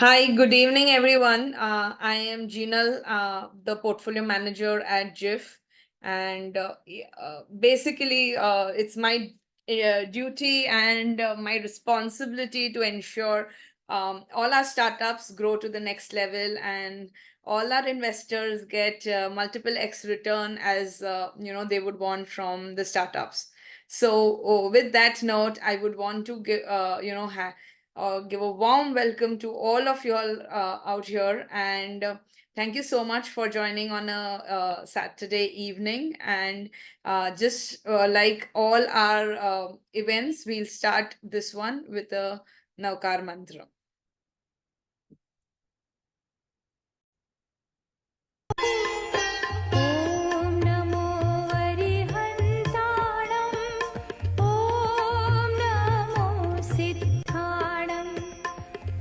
Hi, good evening, everyone. I am Jinal, the portfolio manager at JIF. And basically, it's my duty and my responsibility to ensure all our startups grow to the next level and all our investors get multiple X return as they would want from the startups. So, with that note, I would want to give a warm welcome to all of you all out here. And thank you so much for joining on a Saturday evening. And just like all our events, we'll start this one with a Navkar mantra. ॐ नमो वरिहन्ताणं ॐ नमो सिद्धाणं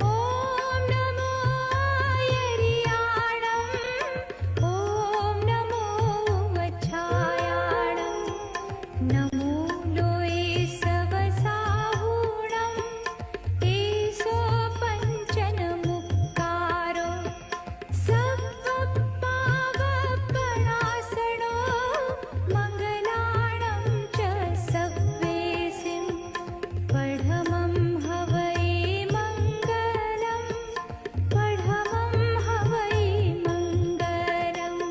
ॐ नमो यरियाणं ॐ नमो वच्छायाणं नमो लोये सवसाहूणं ईशो पञ्चनमुक्कारो सवप्पावपणासनो मङ्गलाणं च सव्वेसिं पढमं हवै मङ्गलं पढमं हवै मङ्गलम्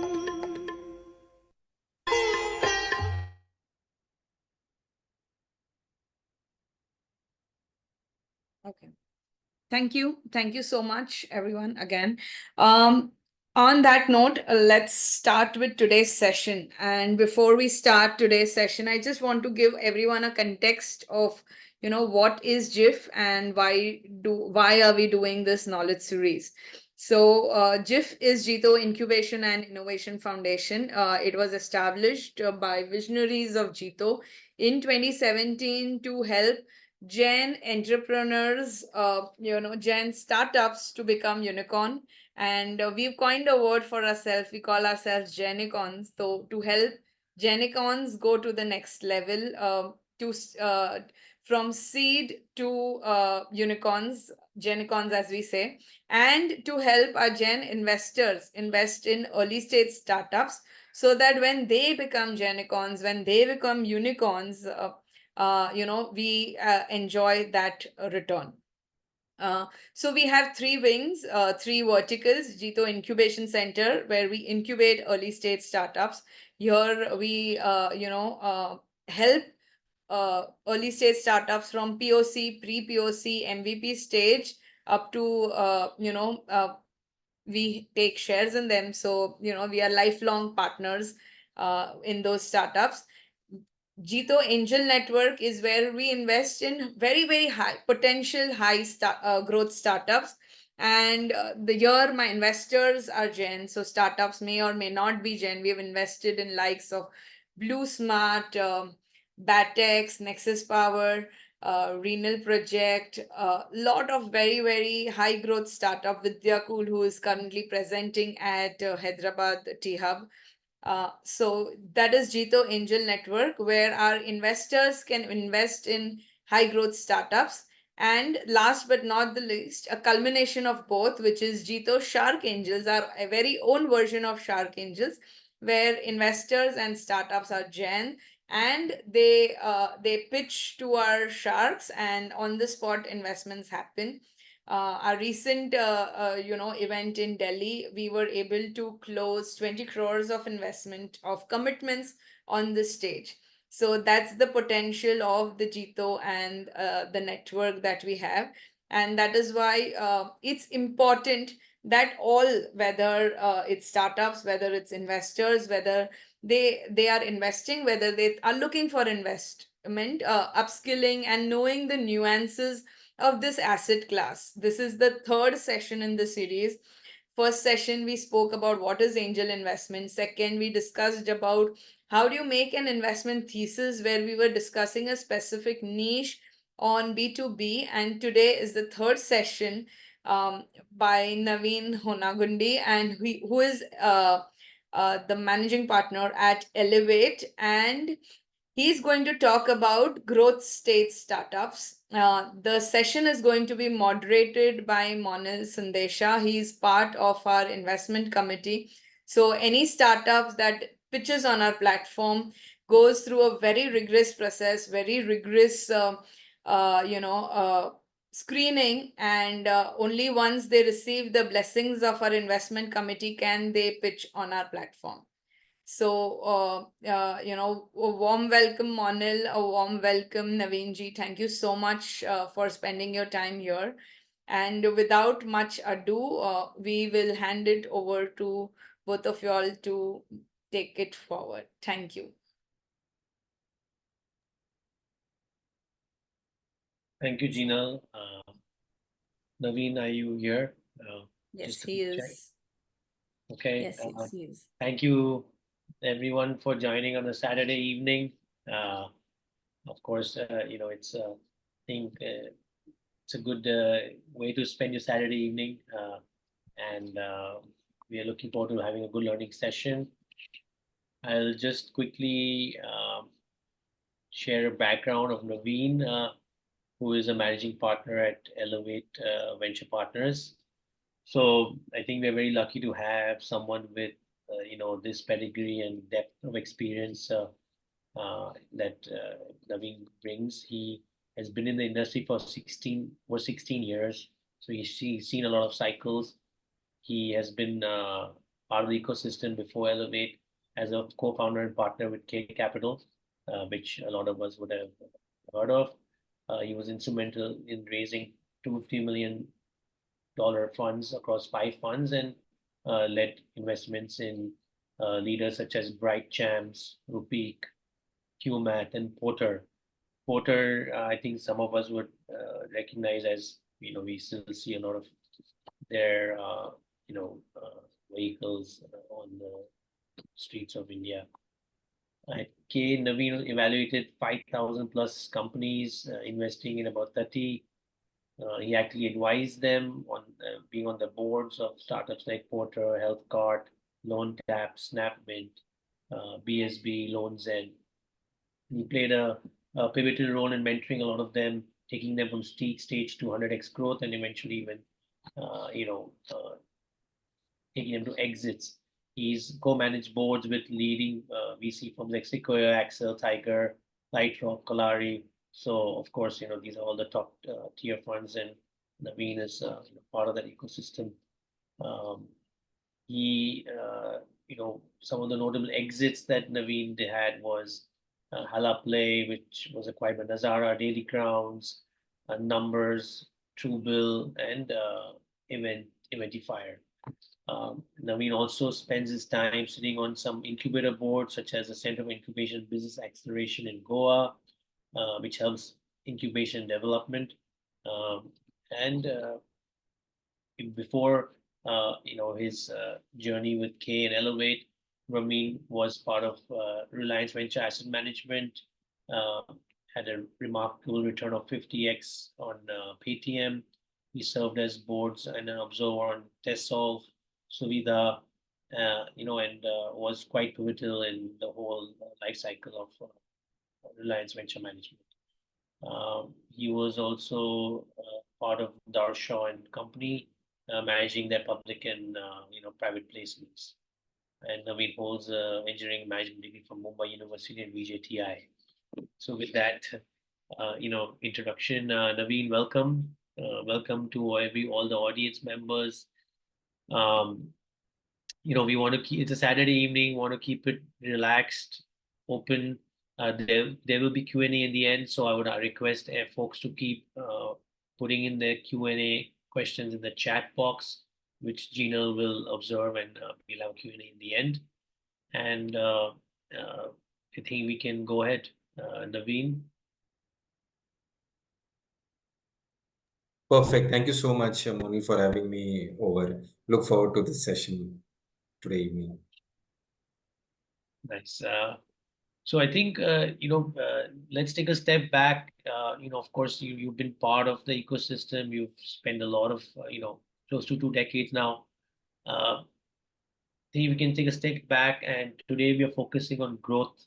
Okay. Thank you. Thank you so much, everyone, again. Um, on that note, let's start with today's session. And before we start today's session, I just want to give everyone a context of, what is JIF and why are we doing this knowledge series. So, JIF is Jito Incubation and Innovation Foundation. It was established by visionaries of Jito in 2017 to help Gen entrepreneurs, Gen startups to become unicorn. And we've coined a word for ourselves. We call ourselves Genicons. So to help Genicons go to the next level, from seed to unicorns, Genicons as we say, and to help our Gen investors invest in early stage startups so that when they become Genicons, when they become unicorns, we enjoy that return. So we have three wings, three verticals. Jito Incubation Center, where we incubate early stage startups. Here we, help early stage startups from POC, pre-POC, MVP stage up to, we take shares in them. So, we are lifelong partners in those startups. Jito Angel Network is where we invest in very, very high potential, growth startups. And the year my investors are Gen, so startups may or may not be Gen. We have invested in likes of Blue Smart, Batex, Nexus Power, Renal Project, a lot of very, very high growth startup. Vidya Cool, who is currently presenting at Hyderabad T Hub. So that is Jito Angel Network, where our investors can invest in high growth startups. And last but not the least, a culmination of both, which is Jito Shark Angels, our a very own version of Shark Angels, where investors and startups are Gen, and they pitch to our sharks, and on the spot investments happen. Our recent event in Delhi, we were able to close 20 crores of investment of commitments on this stage. So that's the potential of the Jito and the network that we have. And that is why it's important that all, whether it's startups, whether it's investors, whether they are investing, whether they are looking for investment, upskilling and knowing the nuances of this asset class. This is the third session in the series. First session, we spoke about what is angel investment. Second, we discussed about how do you make an investment thesis, where we were discussing a specific niche on B2B. And today is the third session by Navin Honagundi, and who is the managing partner at Elevate. And He's going to talk about growth stage startups. The session is going to be moderated by Monil Sandesha. He's part of our investment committee. So any startups that pitches on our platform goes through a very rigorous process, very rigorous, screening, and only once they receive the blessings of our investment committee can they pitch on our platform. So, a warm welcome, Monil, a warm welcome, Naveen ji. Thank you so much for spending your time here. And without much ado, we will hand it over to both of y'all to take it forward. Thank you. Thank you, Gina. Naveen, are you here? Yes, Just a he quick check. is. Okay. Yes, yes, he is. Thank you, everyone, for joining on a Saturday evening. Of course, it's think it's a good way to spend your Saturday evening, and we are looking forward to having a good learning session. I'll just quickly share a background of Naveen, who is a managing partner at Elevate Venture Partners. So I think we're very lucky to have someone with this pedigree and depth of experience that Naveen brings. He has been in the industry for 16 years, so he's seen a lot of cycles. He has been part of the ecosystem before Elevate as a co-founder and partner with K Capital, which a lot of us would have heard of. He was instrumental in raising $250 million funds across 5 funds and led investments in leaders such as Bright Champs, Rupeek, QMath, and Porter. Porter, I think some of us would recognize as, we still see a lot of their, vehicles on the streets of India. At K, Naveen evaluated 5,000 plus companies, investing in about 30. He actually advised them on being on the boards of startups like Porter, HealthCart, LoanTap, SnapMint, BSB, LoanZen. He played a pivotal role in mentoring a lot of them, taking them from stage to 100x growth, and eventually even, taking them to exits. He's co-managed boards with leading VC firms like Sequoia, Axel, Tiger, Lightrock, Kalari. So of course, these are all the top tier funds, and Naveen is part of that ecosystem. Um, some of the notable exits that Naveen had was Hala Play, which was acquired by Nazara, Daily Grounds, Numbers, Truebill, and Eventifier. Naveen also spends his time sitting on some incubator boards, such as the Center for Incubation Business Acceleration in Goa, which helps incubation development. And before his journey with K and Elevate, Ramin was part of Reliance Venture Asset Management, uh, had a remarkable return of 50x on Paytm. He served as boards and an observer on TestSolve, Suvida, and was quite pivotal in the whole life cycle of Reliance Venture Management. He was also part of Darshaw and Company, managing their public and private placements. And Naveen holds engineering management degree from Mumbai University and VJTI. So with that, introduction, Naveen, welcome. Welcome to all the audience members. Um, we want to keep it's a Saturday evening, want to keep it relaxed, open. There will be Q&A in the end, so I would request folks to keep putting in their Q&A questions in the chat box, which Gina will observe, and we'll have Q&A in the end. And I think we can go ahead, Naveen. Perfect. Thank you so much, Moni, for having me over. Look forward to this session today evening. Nice. So I think let's take a step back. Of course, you've been part of the ecosystem. You've spent a lot of close to 2 decades now. I think we can take a step back, and today we are focusing on growth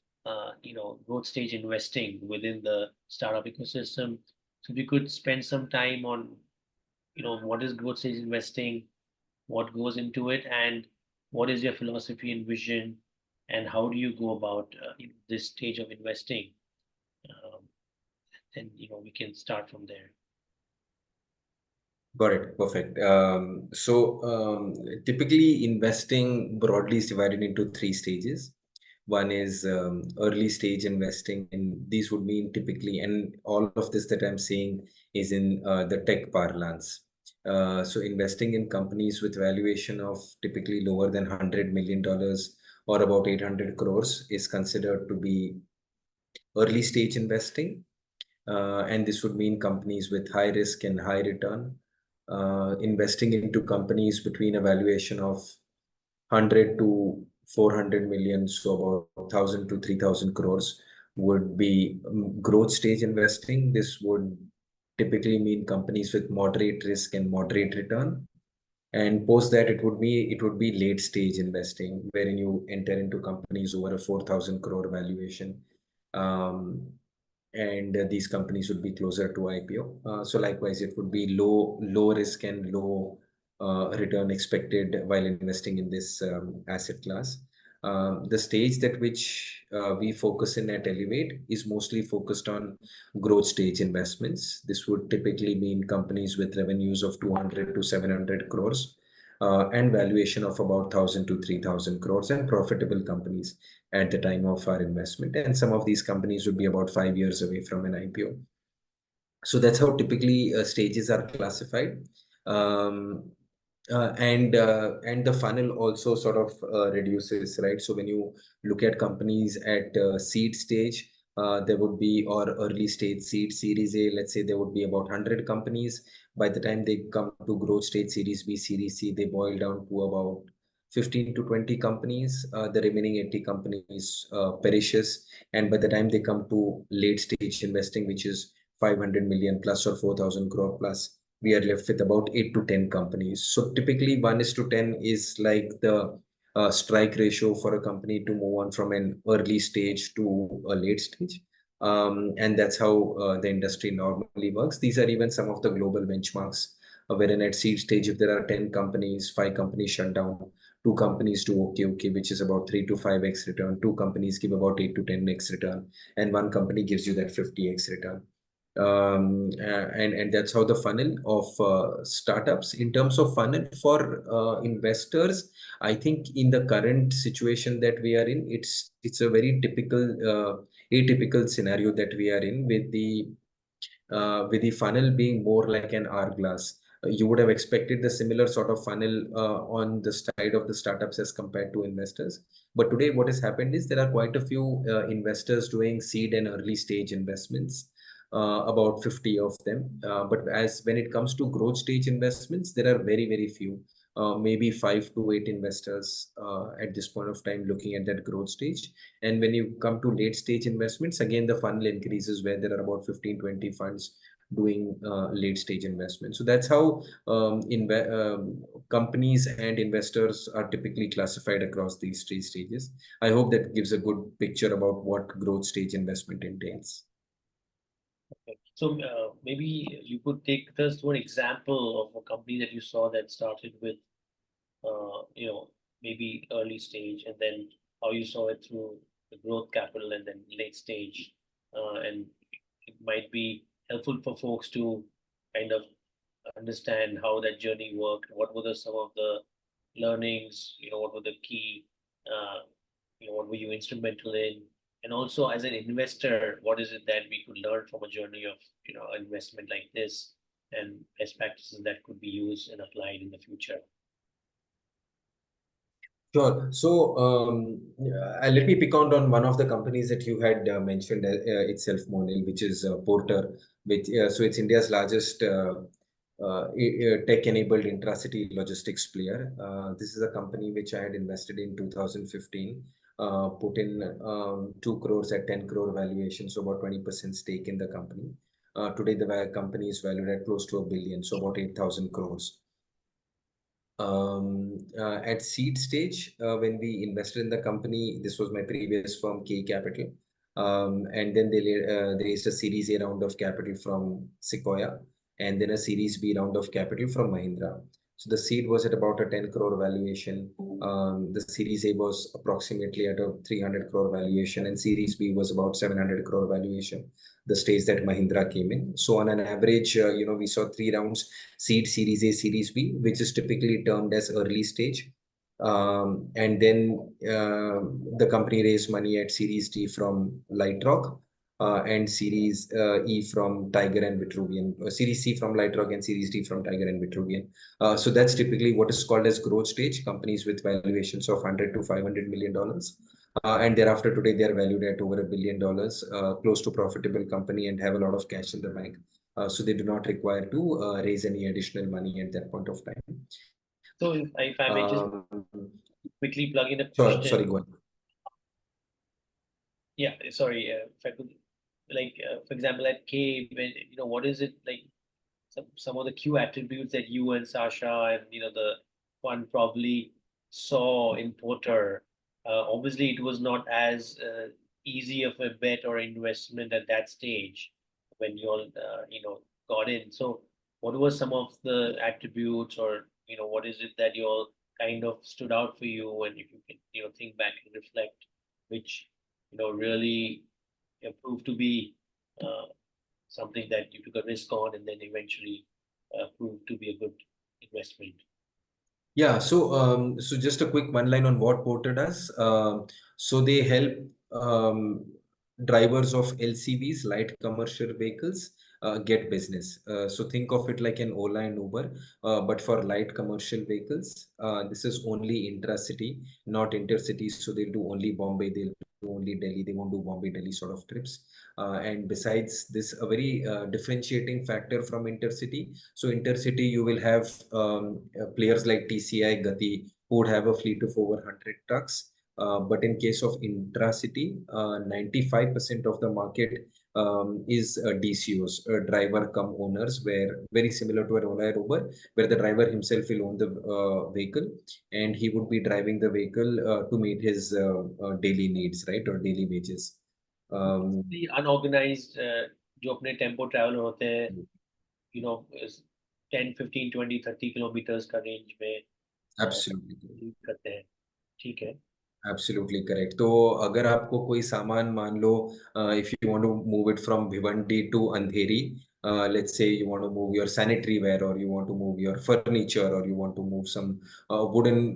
growth stage investing within the startup ecosystem. So if you could spend some time on, what is growth stage investing, what goes into it, and what is your philosophy and vision, and how do you go about this stage of investing? Um, and we can start from there. Got it. Perfect. Typically, investing broadly is divided into three stages. One is early stage investing, and these would mean typically, and all of this that I'm saying is in the tech parlance. So, investing in companies with valuation of typically lower than $100 million or about 800 crores is considered to be early stage investing. And this would mean companies with high risk and high return. Investing into companies between a valuation of 100 to 400 million, so about 1,000 to 3,000 crores, would be growth stage investing. This would typically mean companies with moderate risk and moderate return. And post that, it would be late stage investing, wherein you enter into companies over a 4,000 crore valuation. Um, and these companies would be closer to IPO. So likewise, it would be low risk and low return expected while investing in this asset class. The stage that which we focus in at Elevate is mostly focused on growth stage investments. This would typically mean companies with revenues of 200 to 700 crores and valuation of about 1,000 to 3,000 crores, and profitable companies at the time of our investment. And some of these companies would be about 5 years away from an IPO. So that's how typically stages are classified. Um, and the funnel also sort of reduces, right? So when you look at companies at seed stage, there would be, or early stage seed, series A, let's say there would be about 100 companies. By the time they come to growth stage, series B, series C, they boil down to about 15 to 20 companies. The remaining 80 companies perishes. And by the time they come to late stage investing, which is 500 million plus or 4,000 crore plus, we are left with about 8 to 10 companies. So typically 1 is to 10 is like the strike ratio for a company to move on from an early stage to a late stage. And that's how the industry normally works. These are even some of the global benchmarks, wherein at seed stage, if there are 10 companies, 5 companies shut down, 2 companies do okay, which is about 3 to 5x return. 2 companies give about 8 to 10x return, and 1 company gives you that 50x return. And that's how the funnel of startups. In terms of funnel for investors, I think in the current situation that we are in, it's a very typical atypical scenario that we are in, with the funnel being more like an hourglass. You would have expected the similar sort of funnel on the side of the startups as compared to investors. But today, what has happened is there are quite a few investors doing seed and early stage investments, about 50 of them. But as when it comes to growth stage investments, there are very, very few. Maybe 5 to 8 investors at this point of time looking at that growth stage. And when you come to late stage investments, again, the funnel increases where there are about 15, 20 funds doing late stage investments. So that's how companies and investors are typically classified across these three stages. I hope that gives a good picture about what growth stage investment entails. Okay. So maybe you could take us to an example of a company that you saw that started with, maybe early stage, and then how you saw it through the growth capital and then late stage. And it might be helpful for folks to kind of understand how that journey worked. What were some of the learnings? What were the key, what were you instrumental in? And also as an investor, what is it that we could learn from a journey of, an investment like this, and best practices that could be used and applied in the future? Sure. So let me pick out on one of the companies that you had mentioned itself, Monil, which is Porter. So it's India's largest tech-enabled intracity logistics player. This is a company which I had invested in 2015. Put in 2 crores at 10 crore valuation, so about 20% stake in the company. Today, the company is valued at close to a billion, so about 8,000 crores. At seed stage, when we invested in the company, this was my previous firm, K Capital. And then they raised a Series A round of capital from Sequoia, and then a Series B round of capital from Mahindra. So the seed was at about a 10 crore valuation. The Series A was approximately at a 300 crore valuation, and Series B was about 700 crore valuation, the stage that Mahindra came in. So on an average, we saw three rounds: seed, Series A, Series B, which is typically termed as early stage. And then the company raised money at Series D from Lightrock, and Series E from Tiger and Vitruvian, Series C from Lightrock, and Series D from Tiger and Vitruvian. So that's typically what is called as growth stage, companies with valuations of 100 to $500 million. And thereafter, today they are valued at over $1 billion, close to profitable company, and have a lot of cash in the bank. So they do not require to raise any additional money at that point of time. So if I may just quickly plug in a Sorry, question. go ahead. Yeah, sorry, if I could, like, for example, at K, when, what is it like, some of the key attributes that you and Sasha and, the one probably saw in Porter? Obviously, it was not as easy of a bet or investment at that stage when you all, got in. So, what were some of the attributes, or, what is it that you all kind of stood out for you, and if you can, think back and reflect, which, really proved to be uh, something that you took a risk on and then eventually proved to be a good investment. Yeah, so just a quick one line on what Porter does. So they help drivers of LCVs, light commercial vehicles, get business. So think of it like an Ola and Uber, but for light commercial vehicles. This is only intra-city, not intercity. So they'll do only Bombay, they'll do only Delhi, they won't do Bombay, Delhi sort of trips. And besides this, a very differentiating factor from intercity. So intercity, you will have players like TCI, Gati, who would have a fleet of over 100 trucks. But in case of intracity, 95% of the market is DCOs, driver come owners, where very similar to an Ola or Uber, where the driver himself will own the vehicle, and he would be driving the vehicle to meet his daily needs, right, or daily wages. The unorganized जो अपने tempo traveller होते हैं, 10, 15, 20, 30 kilometres का range में Absolutely. करते हैं, ठीक है. Absolutely correct. तो अगर आपको कोई सामान मान लो, if you want to move it from Bhiwandi to Andheri, let's say you want to move your sanitary ware, or you want to move your furniture, or you want to move some wooden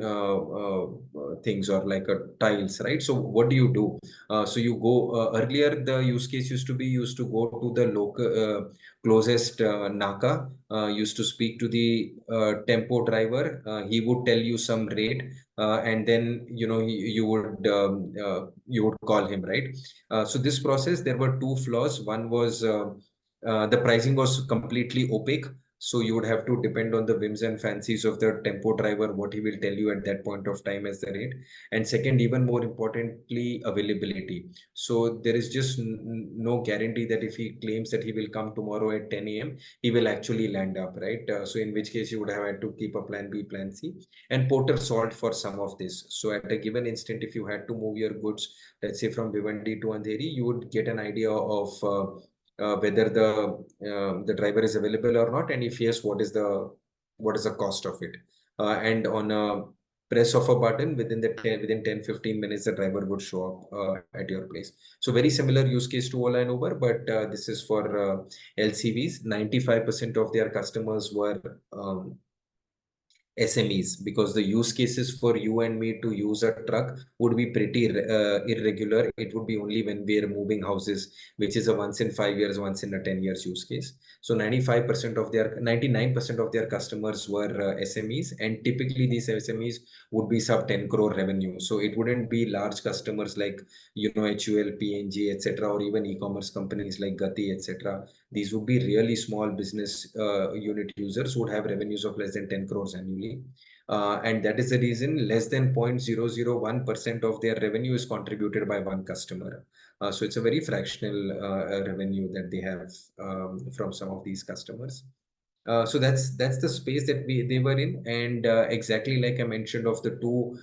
things, or like tiles, right? So what do you do? So you go, earlier the use case used to be, used to go to the local closest naka, used to speak to the tempo driver. He would tell you some rate, and then you would call him, right? So this process, there were two flaws. One was the pricing was completely opaque, so you would have to depend on the whims and fancies of the tempo driver, what he will tell you at that point of time as the rate. And second, even more importantly, availability. So there is just no guarantee that if he claims that he will come tomorrow at 10 a.m., he will actually land up, right? So in which case you would have had to keep a plan B, plan C. And Porter solved for some of this. So at a given instant, if you had to move your goods, let's say from Bhiwandi to Andheri, you would get an idea of whether the driver is available or not, and if yes, what is the cost of it. And on a press of a button, within 10-15 minutes, the driver would show up at your place. So very similar use case to Ola and Uber, but this is for LCVs. 95% of their customers were SMEs, because the use cases for you and me to use a truck would be pretty irregular. It would be only when we are moving houses, which is a once in 5 years, once in a 10 years use case. So 99% of their customers were SMEs, and typically these SMEs would be sub 10 crore revenue. So it wouldn't be large customers like, HUL, PNG, etc., or even e-commerce companies like Gati, etc. These would be really small business unit users who would have revenues of less than 10 crores annually. And that is the reason less than 0.001% of their revenue is contributed by one customer. So it's a very fractional revenue that they have from some of these customers. So that's the space that they were in, and exactly like I mentioned, of the two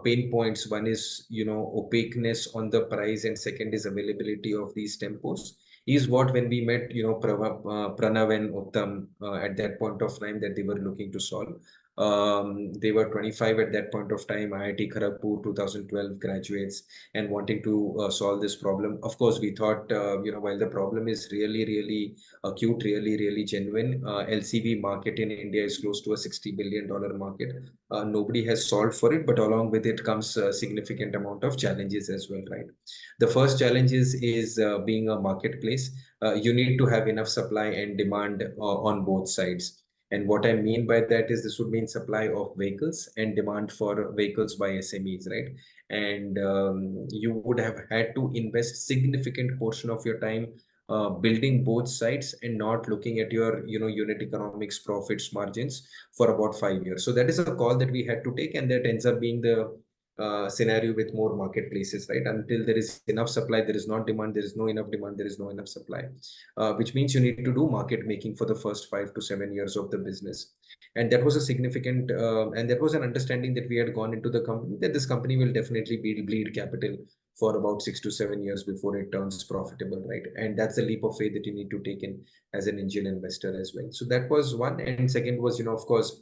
pain points, one is opaqueness on the price, and second is availability of these tempos. Is what when we met Pranav and Uttam at that point of time that they were looking to solve. They were 25 at that point of time, IIT Kharagpur 2012 graduates, and wanting to solve this problem. Of course, we thought, while the problem is really, really acute, really, really genuine, LCV market in India is close to a $60 billion market. Nobody has solved for it, but along with it comes a significant amount of challenges as well, right? The first challenge is being a marketplace. You need to have enough supply and demand on both sides. And what I mean by that is this would mean supply of vehicles and demand for vehicles by SMEs, right? And you would have had to invest significant portion of your time building both sides and not looking at your unit economics, profits, margins for about 5 years. So that is a call that we had to take, and that ends up being the scenario with more marketplaces, right? Until there is enough supply, there is not demand. There is no enough demand, there is no enough supply, which means you need to do market making for the first 5 to 7 years of the business. And that was a significant and that was an understanding that we had gone into the company, that this company will definitely bleed capital for about 6 to 7 years before it turns profitable, right? And that's the leap of faith that you need to take in as an angel investor as well. So that was one. And second was, of course,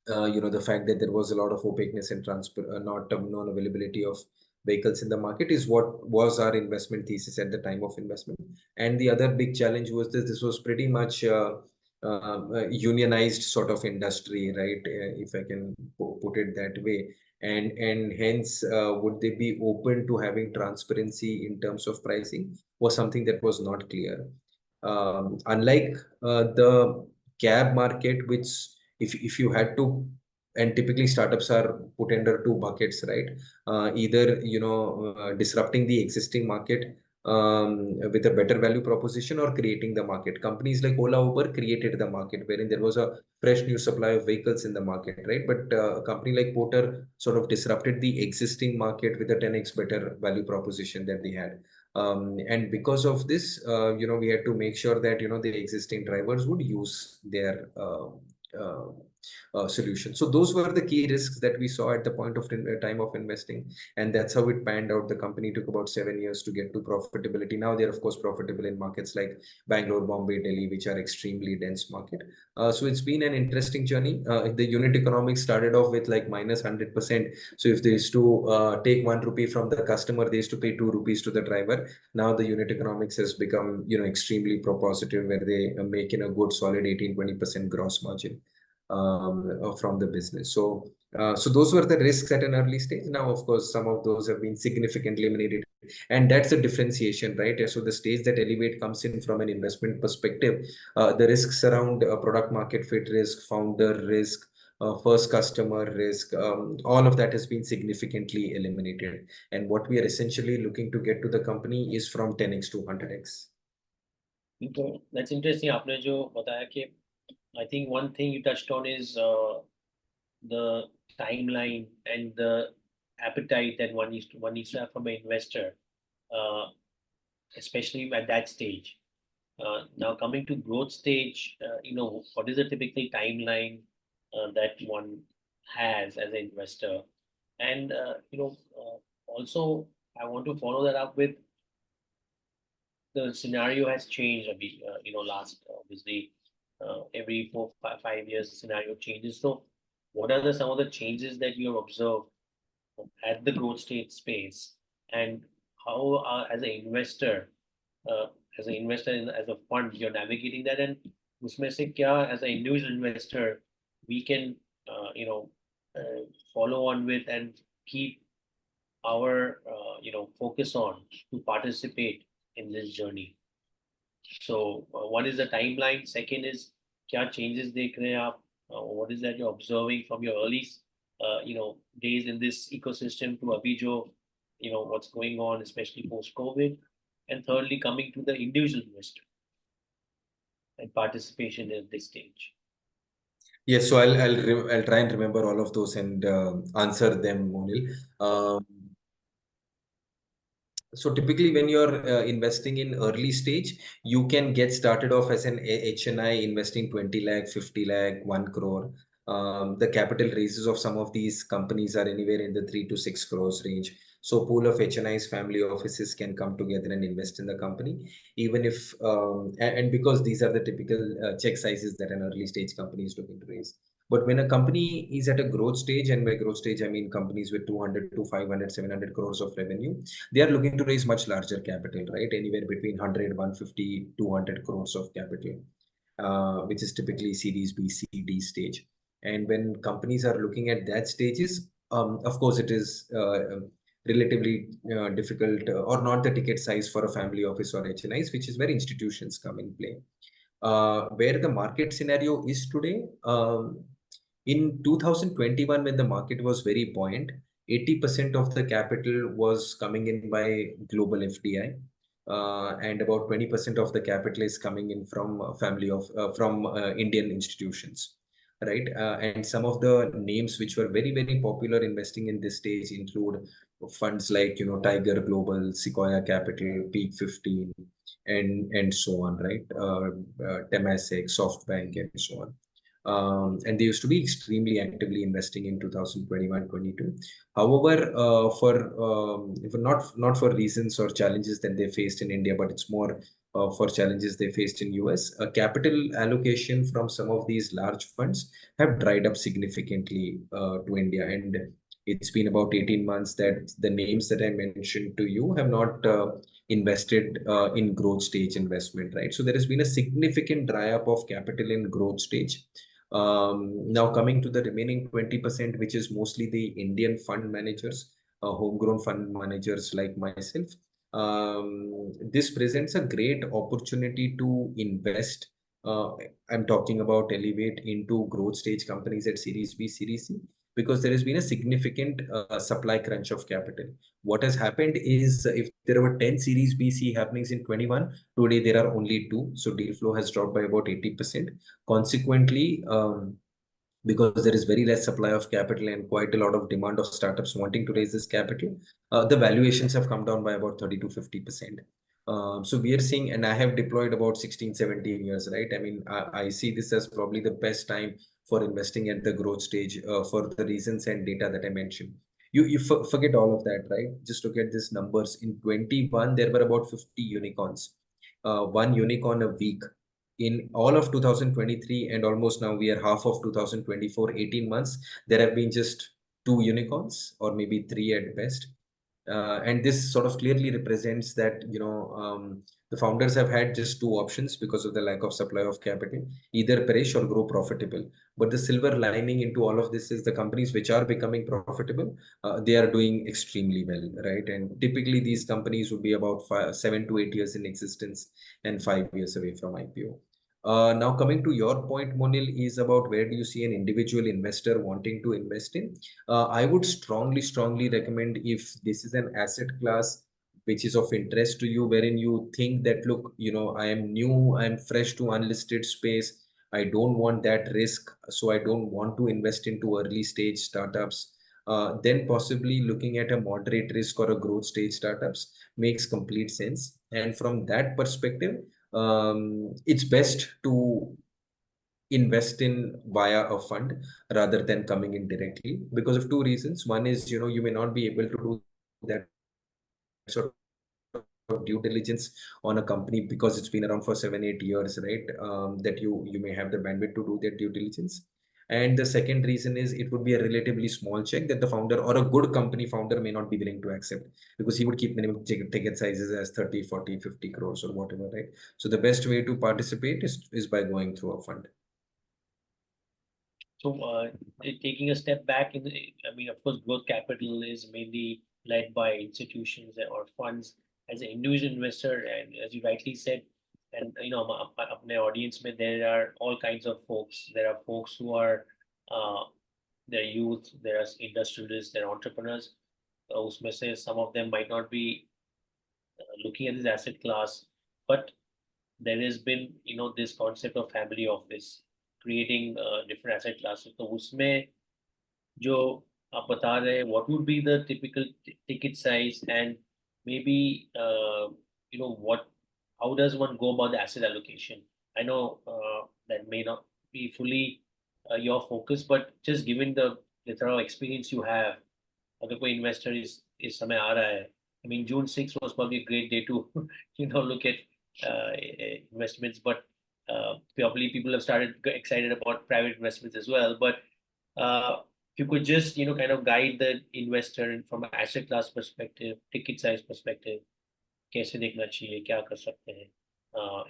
the fact that there was a lot of opaqueness and not non-availability of vehicles in the market is what was our investment thesis at the time of investment. And the other big challenge was this was pretty much a unionized sort of industry, right? If I can put it that way. And hence, would they be open to having transparency in terms of pricing was something that was not clear. Unlike the cab market, which if you had to, and typically startups are put under two buckets, right? Either disrupting the existing market with a better value proposition, or creating the market. Companies like Ola, Uber created the market wherein there was a fresh new supply of vehicles in the market, right? But a company like Porter sort of disrupted the existing market with a 10x better value proposition that they had. And because of this, we had to make sure that the existing drivers would use their uh, solution. So those were the key risks that we saw at the point of time of investing, and that's how it panned out. The company took about 7 years to get to profitability. Now they're of course profitable in markets like Bangalore, Bombay, Delhi, which are extremely dense market. So it's been an interesting journey. The unit economics started off with like minus 100%. So if they used to take 1 rupee from the customer, they used to pay 2 rupees to the driver. Now the unit economics has become extremely propositive, where they make in a good solid 18-20% gross margin from the business. So those were the risks at an early stage. Now, of course, some of those have been significantly eliminated, and that's a differentiation, right? So the stage that Elevate comes in from an investment perspective, the risks around product market fit risk, founder risk, first customer risk, all of that has been significantly eliminated. And what we are essentially looking to get to the company is from 10x to 100x. So that's interesting. आपने जो बताया कि I think one thing you touched on is the timeline and the appetite that one needs to have from an investor, uh, especially at that stage. Now coming to growth stage, what is the typical timeline that one has as an investor? And also I want to follow that up with the scenario has changed a bit. Last obviously every 4 5 5 years scenario changes. So what are some of the changes that you have observed at the growth stage space, and how as an investor, uh, as a fund, you're navigating that, and उसमें से क्या as an individual investor we can follow on with and keep our focus on to participate in this journey. So one is the timeline. Second is क्या changes देख रहे हैं आप? What is that you're observing from your early days in this ecosystem to अभी जो what's going on, especially post COVID. And thirdly, coming to the individual investor and participation at this stage. Yes, so I'll try and remember all of those and answer them, Monil. Um, So typically when you're investing in early stage, you can get started off as an HNI investing 20 lakh, 50 lakh, 1 crore. The capital raises of some of these companies are anywhere in the 3 to 6 crores range. So pool of HNIs, family offices can come together and invest in the company, even if, and because these are the typical check sizes that an early stage company is looking to raise. But when a company is at a growth stage, and by growth stage, I mean companies with 200 to 500, 700 crores of revenue, they are looking to raise much larger capital, right? Anywhere between 100, 150, 200 crores of capital, which is typically Series B, C, D stage. And when companies are looking at that stages, of course, it is relatively difficult or not the ticket size for a family office or HNIs, which is where institutions come in play. Where the market scenario is today, in 2021, when the market was very buoyant, 80% of the capital was coming in by global FDI, and about 20% of the capital is coming in from Indian institutions, right? And some of the names which were very, very popular investing in this stage include funds like, Tiger Global, Sequoia Capital, Peak 15, and so on, right? Temasek, SoftBank, and so on. And they used to be extremely actively investing in 2021-22. However, for not for reasons or challenges that they faced in India, but it's more for challenges they faced in US, capital allocation from some of these large funds have dried up significantly to India. And it's been about 18 months that the names that I mentioned to you have not invested in growth stage investment, right? So there has been a significant dry up of capital in growth stage. Now coming to the remaining 20%, which is mostly the Indian fund managers, homegrown fund managers like myself. This presents a great opportunity to invest. I'm talking about elevate into growth stage companies at Series B, Series C, because there has been a significant supply crunch of capital. What has happened is, if there were 10 Series B, C happenings in 21, today there are only 2. So deal flow has dropped by about 80%. Consequently, because there is very less supply of capital and quite a lot of demand of startups wanting to raise this capital, the valuations have come down by about 30 to 50%. So we are seeing, and I have deployed about 16, 17 years, right? I mean, I see this as probably the best time for investing at the growth stage for the reasons and data that I mentioned. You forget all of that, right? Just look at these numbers. In 21, there were about 50 unicorns, one unicorn a week. In all of 2023, and almost now we are half of 2024, 18 months, there have been just 2 unicorns or maybe 3 at best. And this sort of clearly represents that, the founders have had just 2 options because of the lack of supply of capital: either perish or grow profitable. But the silver lining into all of this is the companies which are becoming profitable, they are doing extremely well, right? And typically these companies would be about 7 to 8 years in existence and 5 years away from IPO. Now coming to your point, Monil, is about where do you see an individual investor wanting to invest in? I would strongly recommend, if this is an asset class which is of interest to you, wherein you think that, look, I am new, I am fresh to unlisted space, I don't want that risk, so I don't want to invest into early stage startups. Then possibly looking at a moderate risk or a growth stage startups makes complete sense. And from that perspective, it's best to invest in via a fund rather than coming in directly, because of 2 reasons. One is, you may not be able to do that sort of due diligence on a company because it's been around for 7, 8 years, right? That you may have the bandwidth to do that due diligence. And the second reason is, it would be a relatively small check that the founder or a good company founder may not be willing to accept, because he would keep minimum ticket sizes as 30, 40, 50 crores or whatever, right? So the best way to participate is by going through a fund. So, taking a step back, I mean, of course, growth capital is mainly led by institutions or funds. As an individual investor, and as you rightly said, and अपने audience में there are all kinds of folks. There are folks who are, uh, they're youth, there are industrialists, there are entrepreneurs. उसमें से some of them might not be looking at this asset class, but there has been, this concept of family office creating different asset classes. तो उसमें जो आप बता रहे हैं, what would be the typical ticket size, and maybe how does one go about the asset allocation? I know that may not be fully your focus, but just given the thorough experience you have, अगर कोई investor इस समय आ रहा है, I mean June 6th was probably a great day to look at investments, but probably people have started excited about private investments as well. But if you could just kind of guide the investor from an asset class perspective, ticket size perspective, कैसे देखना चाहिए, क्या कर सकते हैं,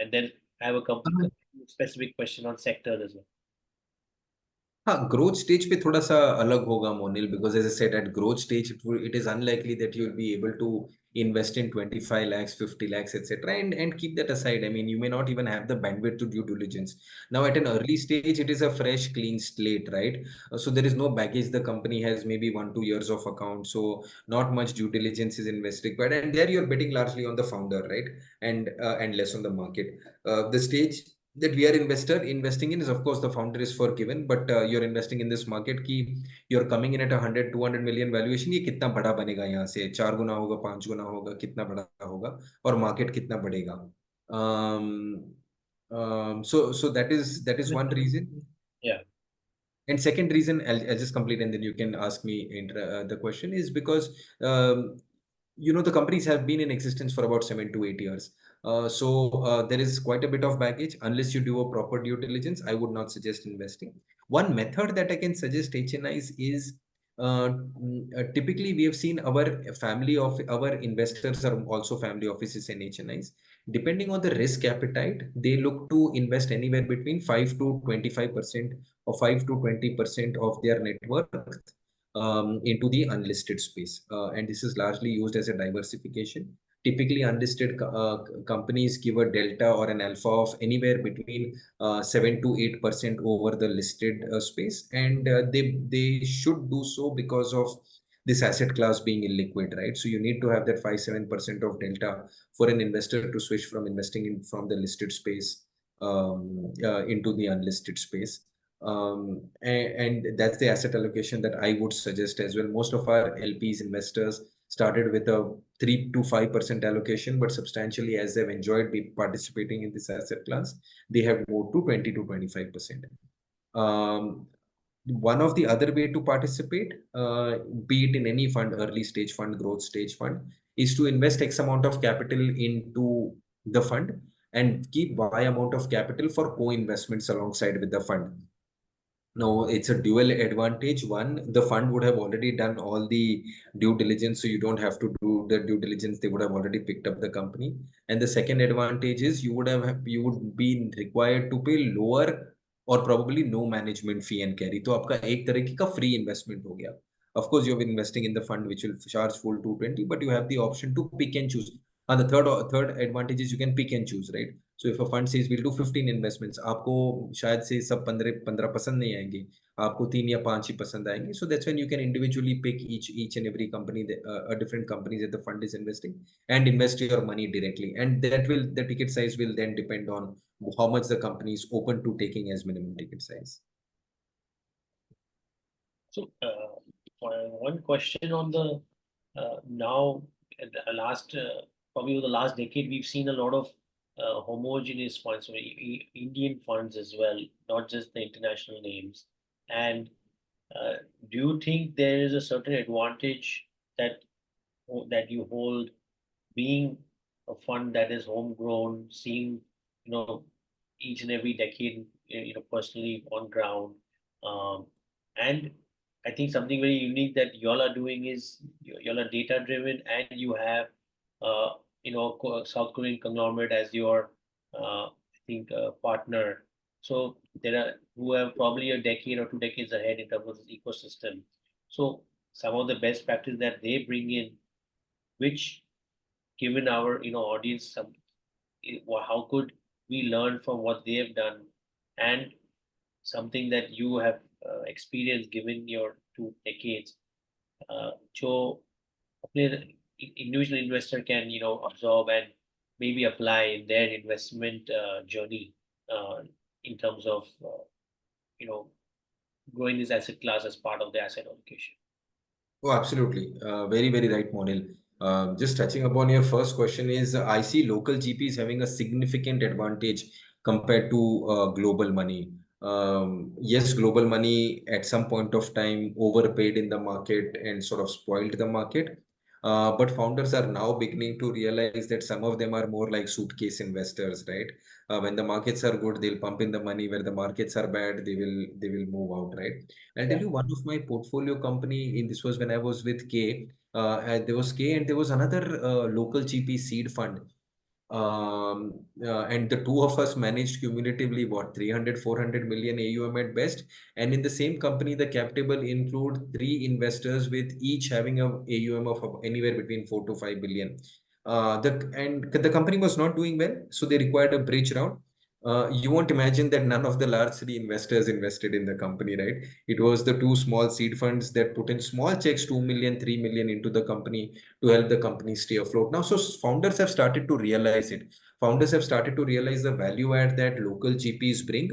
and then I have a specific question on sector as well. हाँ, growth stage पे थोड़ा सा अलग होगा Monil, because as I said at growth stage it is unlikely that you'll be able to invest in 25 lakhs 50 lakhs etc and keep that aside. I mean, you may not even have the bandwidth to due diligence. Now at an early stage it is a fresh clean slate, right? So there is no baggage. The company has maybe 1-2 years of account, so not much due diligence is required, and there you're betting largely on the founder, right? And less on the market. The stage that we are investing in is, of course, the founder is forgiven, but you're investing in this market ki you're coming in at 100-200 million valuation. ये कितना बड़ा बनेगा, यहाँ से 4 गुना होगा, 5 गुना होगा, कितना बड़ा होगा, और मार्केट कितना बढ़ेगा. So that is one reason. Yeah. And second reason, I'll just complete and then you can ask me the question, is because the companies have been in existence for about 7 to 8 years. So there is quite a bit of baggage. Unless you do a proper due diligence, I would not suggest investing. One method that I can suggest HNIs is typically we have seen our investors are also family offices and HNIs. Depending on the risk appetite, they look to invest anywhere between 5 to 25% or 5 to 20% of their net worth into the unlisted space. And this is largely used as a diversification. Typically, unlisted companies give a delta or an alpha of anywhere between 7 to 8% over the listed space. And they should do so because of this asset class being illiquid, right? So you need to have that 5-7% of delta for an investor to switch from investing in from the listed space into the unlisted space. And that's the asset allocation that I would suggest as well. Most of our LPs investors started with a 3 to 5% allocation, but substantially as they've enjoyed participating in this asset class, they have moved to 20 to 25%. One of the other way to participate, be it in any fund, early stage fund, growth stage fund, is to invest X amount of capital into the fund and keep Y amount of capital for co-investments alongside with the fund. No, it's a dual advantage. One, the fund would have already done all the due diligence, so you don't have to do the due diligence. They would have already picked up the company. And the second advantage is you would be required to pay lower or probably no management fee and carry. तो आपका एक तरीके का free investment हो गया. Of course, you're investing in the fund which will charge full 220, but you have the option to pick and choose. And the third advantage is you can pick and choose, right? So if a fund says we'll do 15 investments, आपको शायद से सब 15 पसंद नहीं आएंगे, आपको 3 या 5 ही पसंद आएंगे. So that's when you can individually pick each and every company, a different companies that the fund is investing, and invest your money directly. And the ticket size will then depend on how much the company is open to taking as minimum ticket size. So one question on the now last probably over the last decade, we've seen a lot of homogeneous funds, so Indian funds as well, not just the international names. And do you think there is a certain advantage that you hold being a fund that is homegrown, seeing each and every decade personally on ground, and I think something very unique that y'all are doing is y'all are data driven, and you have South Korean conglomerate as your I think partner. So there are who have probably a decade or 2 decades ahead in terms of this ecosystem. So some of the best practice that they bring in, which given our audience, how could we learn from what they have done, and something that you have experienced given your 2 decades, जो अपने individual investor can absorb and maybe apply in their investment journey in terms of you know growing this asset class as part of the asset allocation. Oh, absolutely. Very, very right, Monil. Just touching upon your first question is I see local GPs having a significant advantage compared to global money. Yes, global money at some point of time overpaid in the market and sort of spoiled the market. But founders are now beginning to realize that some of them are more like suitcase investors, right? When the markets are good, they'll pump in the money. Where the markets are bad, they will move out, right? I'll tell Yeah. you one of my portfolio company. In this was when I was with K. And there was K, and there was another local GP seed fund. And the two of us managed cumulatively what 300, 400 million AUM at best. And in the same company, the cap table include three investors with each having a AUM of anywhere between 4 to 5 billion. The company was not doing well, so they required a bridge round. You won't imagine that none of the large three investors invested in the company, right? It was the two small seed funds that put in small checks, 2 million, 3 million into the company to help the company stay afloat. Now, so founders have started to realize it. Founders have started to realize the value add that local GPs bring.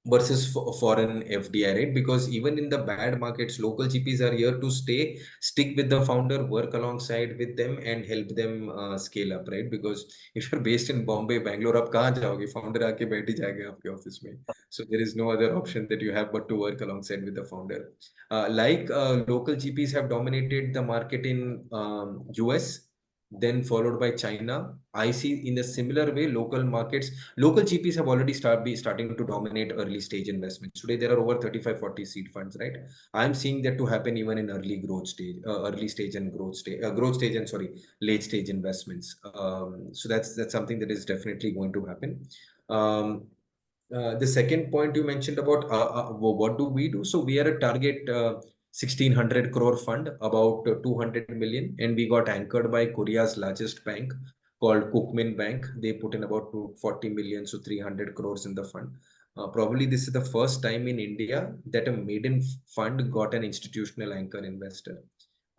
Versus foreign FDI, right? Because even in the bad markets, local GPs are here to stay, stick with the founder, work alongside with them, and help them scale up, right? Because if you're based in Bombay, Bangalore, आप कहाँ जाओगे? Founder आके बैठ ही जाएगा आपके office में. So there is no other option that you have but to work alongside with the founder. Local GPs have dominated the market in US, then followed by China. I see in a similar way local GPs have already starting to dominate early stage investments. Today there are over 35, 40 seed funds, right? I'm seeing that to happen even in early stage and growth stage and sorry, late stage investments. So that's something that is definitely going to happen. Um, the second point you mentioned about what do we do? So we are a target 1600 crore fund, about 200 million, and we got anchored by Korea's largest bank called Kookmin Bank. They put in about 40 million, so 300 crores in the fund. Probably this is the first time in India that a maiden fund got an institutional anchor investor.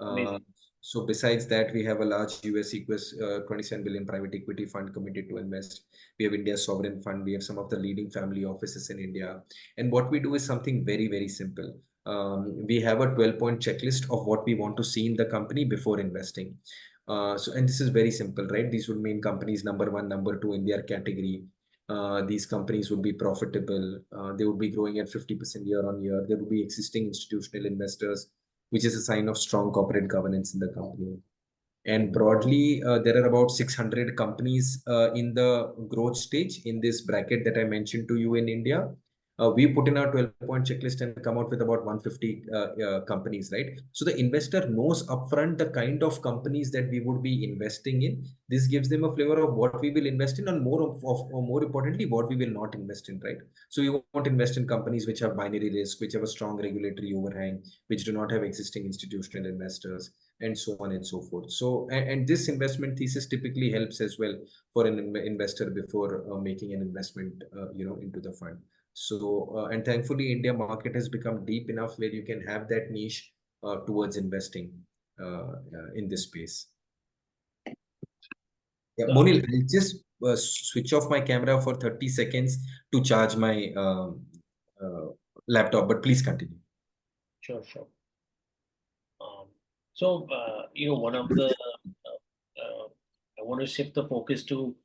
Uh, Amazing. so besides that, we have a large US equus 27 billion private equity fund committed to invest. We have India's sovereign fund. We have some of the leading family offices in India. And what we do is something very, very simple. We have a 12-point checklist of what we want to see in the company before investing. And this is very simple, right? These would mean companies number one, number two in their category. These companies would be profitable. They would be growing at 50% year on year. There would be existing institutional investors, which is a sign of strong corporate governance in the company. And broadly, there are about 600 companies in the growth stage in this bracket that I mentioned to you in India. We put in our 12-point checklist and come out with about 150 companies, right? So the investor knows upfront the kind of companies that we would be investing in. This gives them a flavor of what we will invest in, and or more importantly, what we will not invest in, right? So we won't invest in companies which have binary risk, which have a strong regulatory overhang, which do not have existing institutional investors, and so on and so forth. So, and this investment thesis typically helps as well for an investor before making an investment, into the fund. So, and thankfully, India market has become deep enough where you can have that niche towards investing in this space. Yeah, Uh, Monil, I'll just switch off my camera for 30 seconds to charge my laptop, but please continue. sure, sure. Um, one of the I want to shift the focus to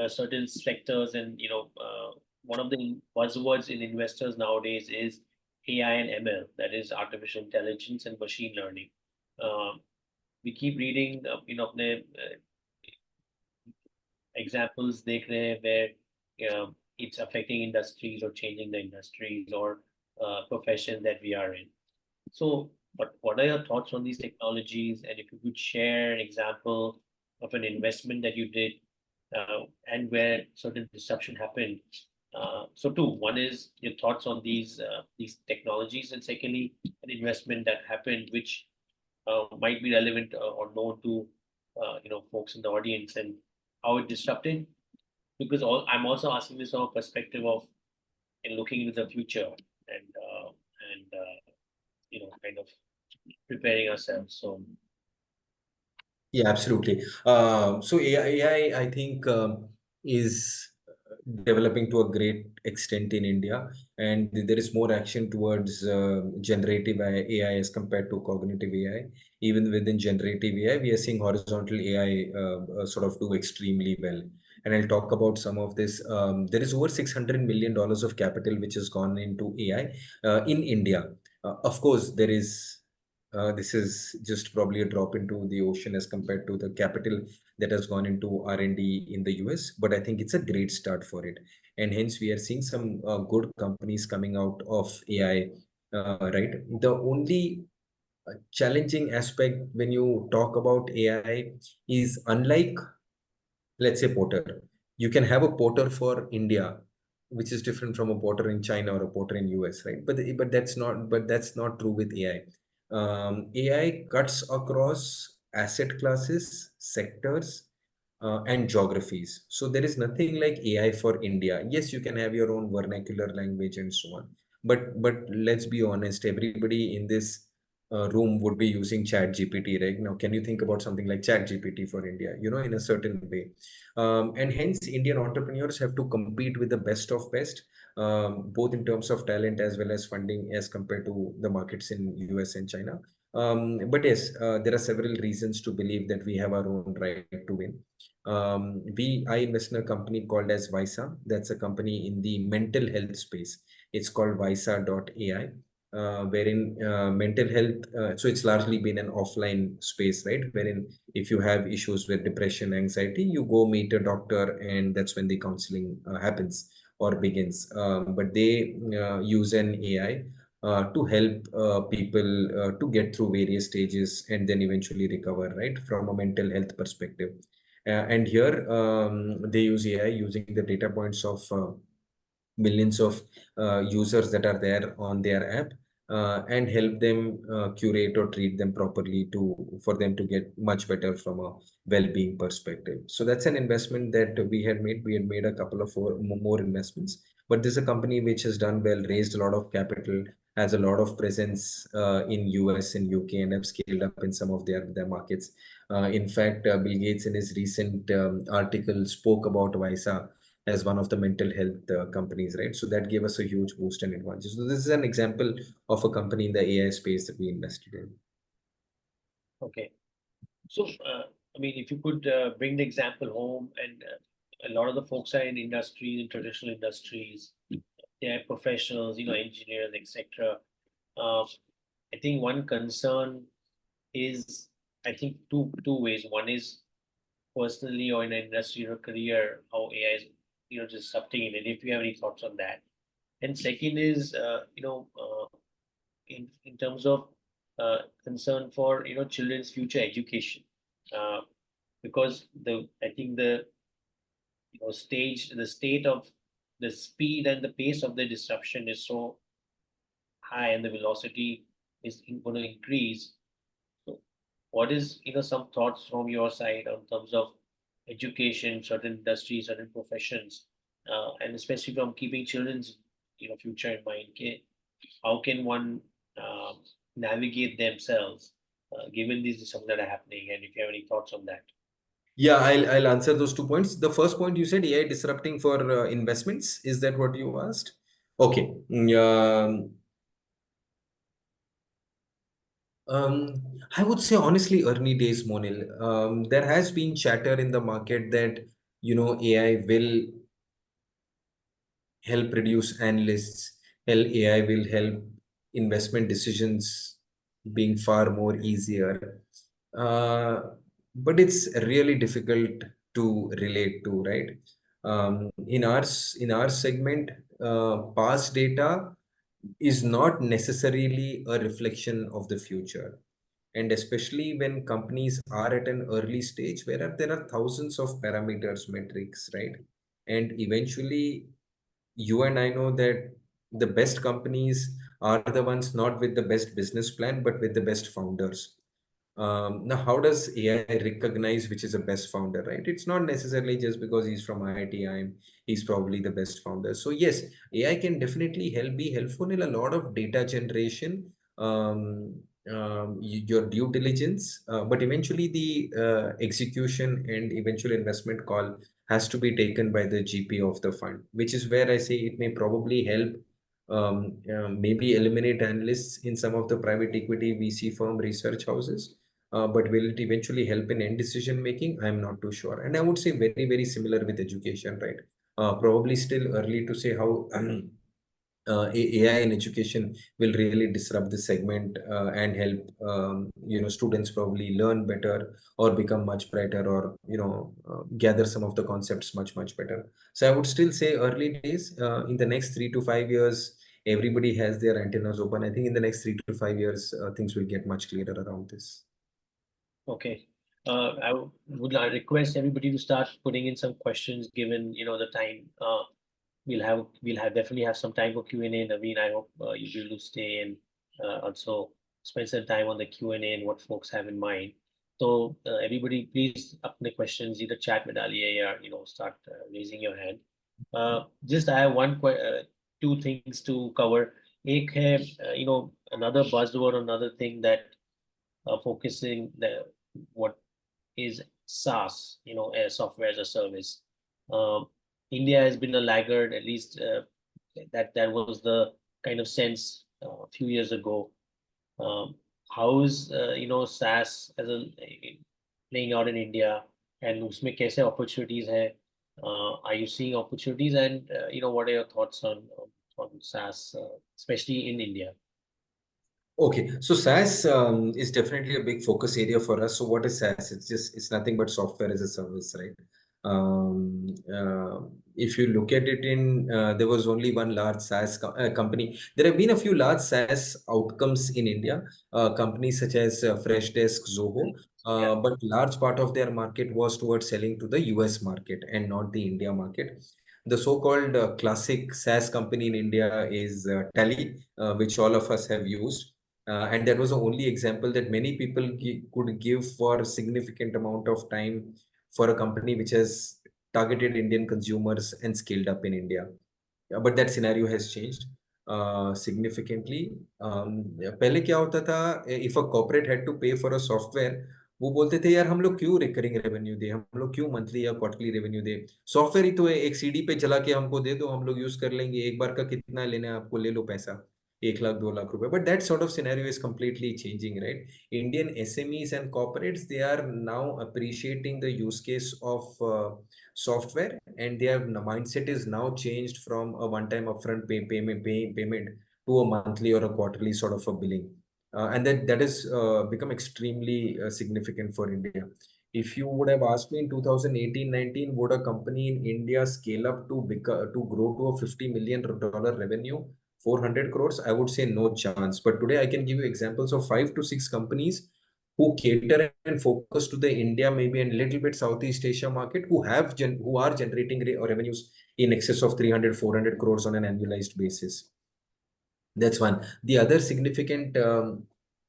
certain sectors, and one of the buzzwords in investors nowadays is AI and ML, that is artificial intelligence and machine learning. Um, we keep reading, अपने examples देख रहे हैं where it's affecting industries or changing the industries or profession that we are in. So, but what are your thoughts on these technologies? And if you could share an example of an investment that you did and where certain disruption happened. So, two, one is your thoughts on these technologies, and secondly, an investment that happened which might be relevant or known to folks in the audience and how it disrupted. Because I'm also asking this from a perspective of in looking into the future and kind of preparing ourselves. So Yeah, absolutely. So AI, I think, is developing to a great extent in India, and there is more action towards generative AI as compared to cognitive AI. Even within generative AI, we are seeing horizontal AI sort of do extremely well. And I'll talk about some of this. There is over $600 million of capital which has gone into AI in India. Of course, there is. This is just probably a drop into the ocean as compared to the capital that has gone into R&D in the US, but I think it's a great start for it. And hence, we are seeing some good companies coming out of AI, right? The only challenging aspect when you talk about AI is, unlike, let's say, Porter, you can have a Porter for India, which is different from a Porter in China or a Porter in US, right? But that's not true with AI. AI cuts across asset classes, sectors, and geographies. So there is nothing like AI for India. Yes, you can have your own vernacular language and so on. But let's be honest, everybody in this room would be using Chat GPT right now. Can you think about something like Chat GPT for India? In a certain way, and hence Indian entrepreneurs have to compete with the best of best, both in terms of talent as well as funding, as compared to the markets in US and China. But yes, there are several reasons to believe that we have our own right to win. I invest in a company called as Visa. That's a company in the mental health space. It's called Visa.ai, wherein mental health, so it's largely been an offline space, right? Wherein if you have issues with depression, anxiety, you go meet a doctor, and that's when the counseling happens or begins. But they use an AI to help people to get through various stages and then eventually recover, right, from a mental health perspective. And here they use AI using the data points of millions of users that are there on their app, and help them curate or treat them properly to for them to get much better from a well-being perspective. So that's an investment that we had made. We had made a couple of more investments, but this is a company which has done well, raised a lot of capital, has a lot of presence in US and UK, and have scaled up in some of their markets. In fact, Bill Gates in his recent article spoke about Visa as one of the mental health companies, right? So that gave us a huge boost and advantage. So this is an example of a company in the AI space that we invested in. Okay. So, I mean, if you could bring the example home, and a lot of the folks are in industries, in traditional industries, they are professionals, engineers, etc. Uh, I think one concern is, I think two ways. One is personally or in an industry or career, how AI is, disrupting it, and if you have any thoughts on that. And second is, in terms of concern for children's future education, uh, because I think the state of the speed and the pace of the disruption is so high, and the velocity is going to increase. So, what is some thoughts from your side in terms of education, certain industries, certain professions, and especially from keeping children's future in mind? How can one um, navigate themselves given these disruptions that are happening? And if you have any thoughts on that. Yeah, I'll answer those 2 points. The first point, you said AI disrupting for investments. Is that what you asked? Okay. I would say honestly, early days, Monil. There has been chatter in the market that AI will help reduce analysts, help AI will help investment decisions being far more easier. Uh, but it's really difficult to relate to, right? In our segment, past data is not necessarily a reflection of the future. And especially when companies are at an early stage where there are thousands of parameters, metrics, right? And eventually, you and I know that the best companies are the ones not with the best business plan, but with the best founders. Now, how does AI recognize which is the best founder, right? It's not necessarily just because he's from IIT, he's probably the best founder. So yes, AI can definitely be helpful in a lot of data generation, your due diligence, but eventually the execution and eventual investment call has to be taken by the GP of the fund, which is where I say it may probably help, maybe eliminate analysts in some of the private equity VC firm research houses. But will it eventually help in end decision making? I'm not too sure. And I would say very, very similar with education, right? Probably still early to say how AI in education will really disrupt the segment, and help, students probably learn better or become much brighter, or gather some of the concepts much better. So I would still say early days. In the next 3 to 5 years, everybody has their antennas open. I think in the next 3 to 5 years, things will get much clearer around this. Okay. Would like request everybody to start putting in some questions given, the time. We'll have definitely have some time for Q&A. Naveen, I hope you'll be able to stay and also spend some time on the Q&A and what folks have in mind. So everybody, please अपने questions either chat में डालिए or start raising your hand. Just I have two things to cover. एक है another buzzword, another thing that focusing what is SaaS, software as a service. Um, India has been a laggard, at least that was the kind of sense a few years ago. Um, how is SaaS as a playing out in India, and उसमें कैसे opportunities है? Are you seeing opportunities, and what are your thoughts on SaaS, especially in India? Okay, so SaaS is definitely a big focus area for us. So what is SaaS? It's nothing but software as a service, right? Um, uh, if you look at it there was only one large SaaS company. There have been a few large SaaS outcomes in India, companies such as Freshdesk, Zoho, Yeah. but large part of their market was towards selling to the US market and not the India market. The so-called classic SaaS company in India is Tally, which all of us have used. And that was the only example that many people could give for a significant amount of time for a company which has targeted Indian consumers and scaled up in India. But that scenario has changed significantly. पहले क्या होता था, if a corporate had to pay for a software, वो बोलते थे यार हम लोग क्यों रिकरिंग रेवेन्यू दे, हम लोग क्यों मंथली या क्वार्टरली रेवेन्यू दे, सॉफ्टवेयर ही तो है, एक सीडी पे चला के हमको दे दो, हम लोग यूज कर लेंगे, एक बार का कितना लेना है आपको, ले लो पैसा, 1 लाख 2 लाख रुपए. But that sort of scenario is completely changing, right? Indian SMEs and corporates, they are now appreciating the use case of software, and their mindset is now changed from a one-time upfront payment to a monthly or a quarterly sort of a billing. And that has become extremely significant for India. If you would have asked me in 2018-19, would a company in India scale up to grow to a $50 million revenue, 400 crores? I would say no chance. But today I can give you examples of 5 to 6 companies who cater and focus to the India, maybe and little bit Southeast Asia market, who are generating revenues in excess of 300, 400 crores on an annualized basis. That's one. The other significant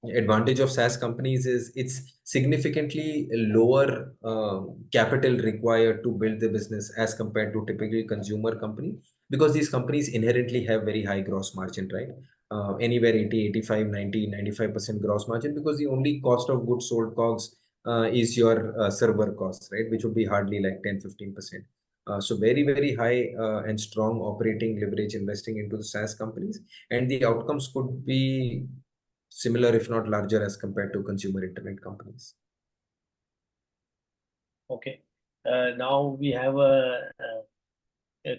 advantage of SaaS companies is it's significantly lower capital required to build the business as compared to typical consumer company, because these companies inherently have very high gross margin, right? Anywhere 80, 85, 90, 95% gross margin, because the only cost of goods sold COGS is your server costs, right? Which would be hardly like 10, 15%. So very, very high and strong operating leverage investing into the SaaS companies, and the outcomes could be similar, if not larger, as compared to consumer internet companies. Okay. Now we have a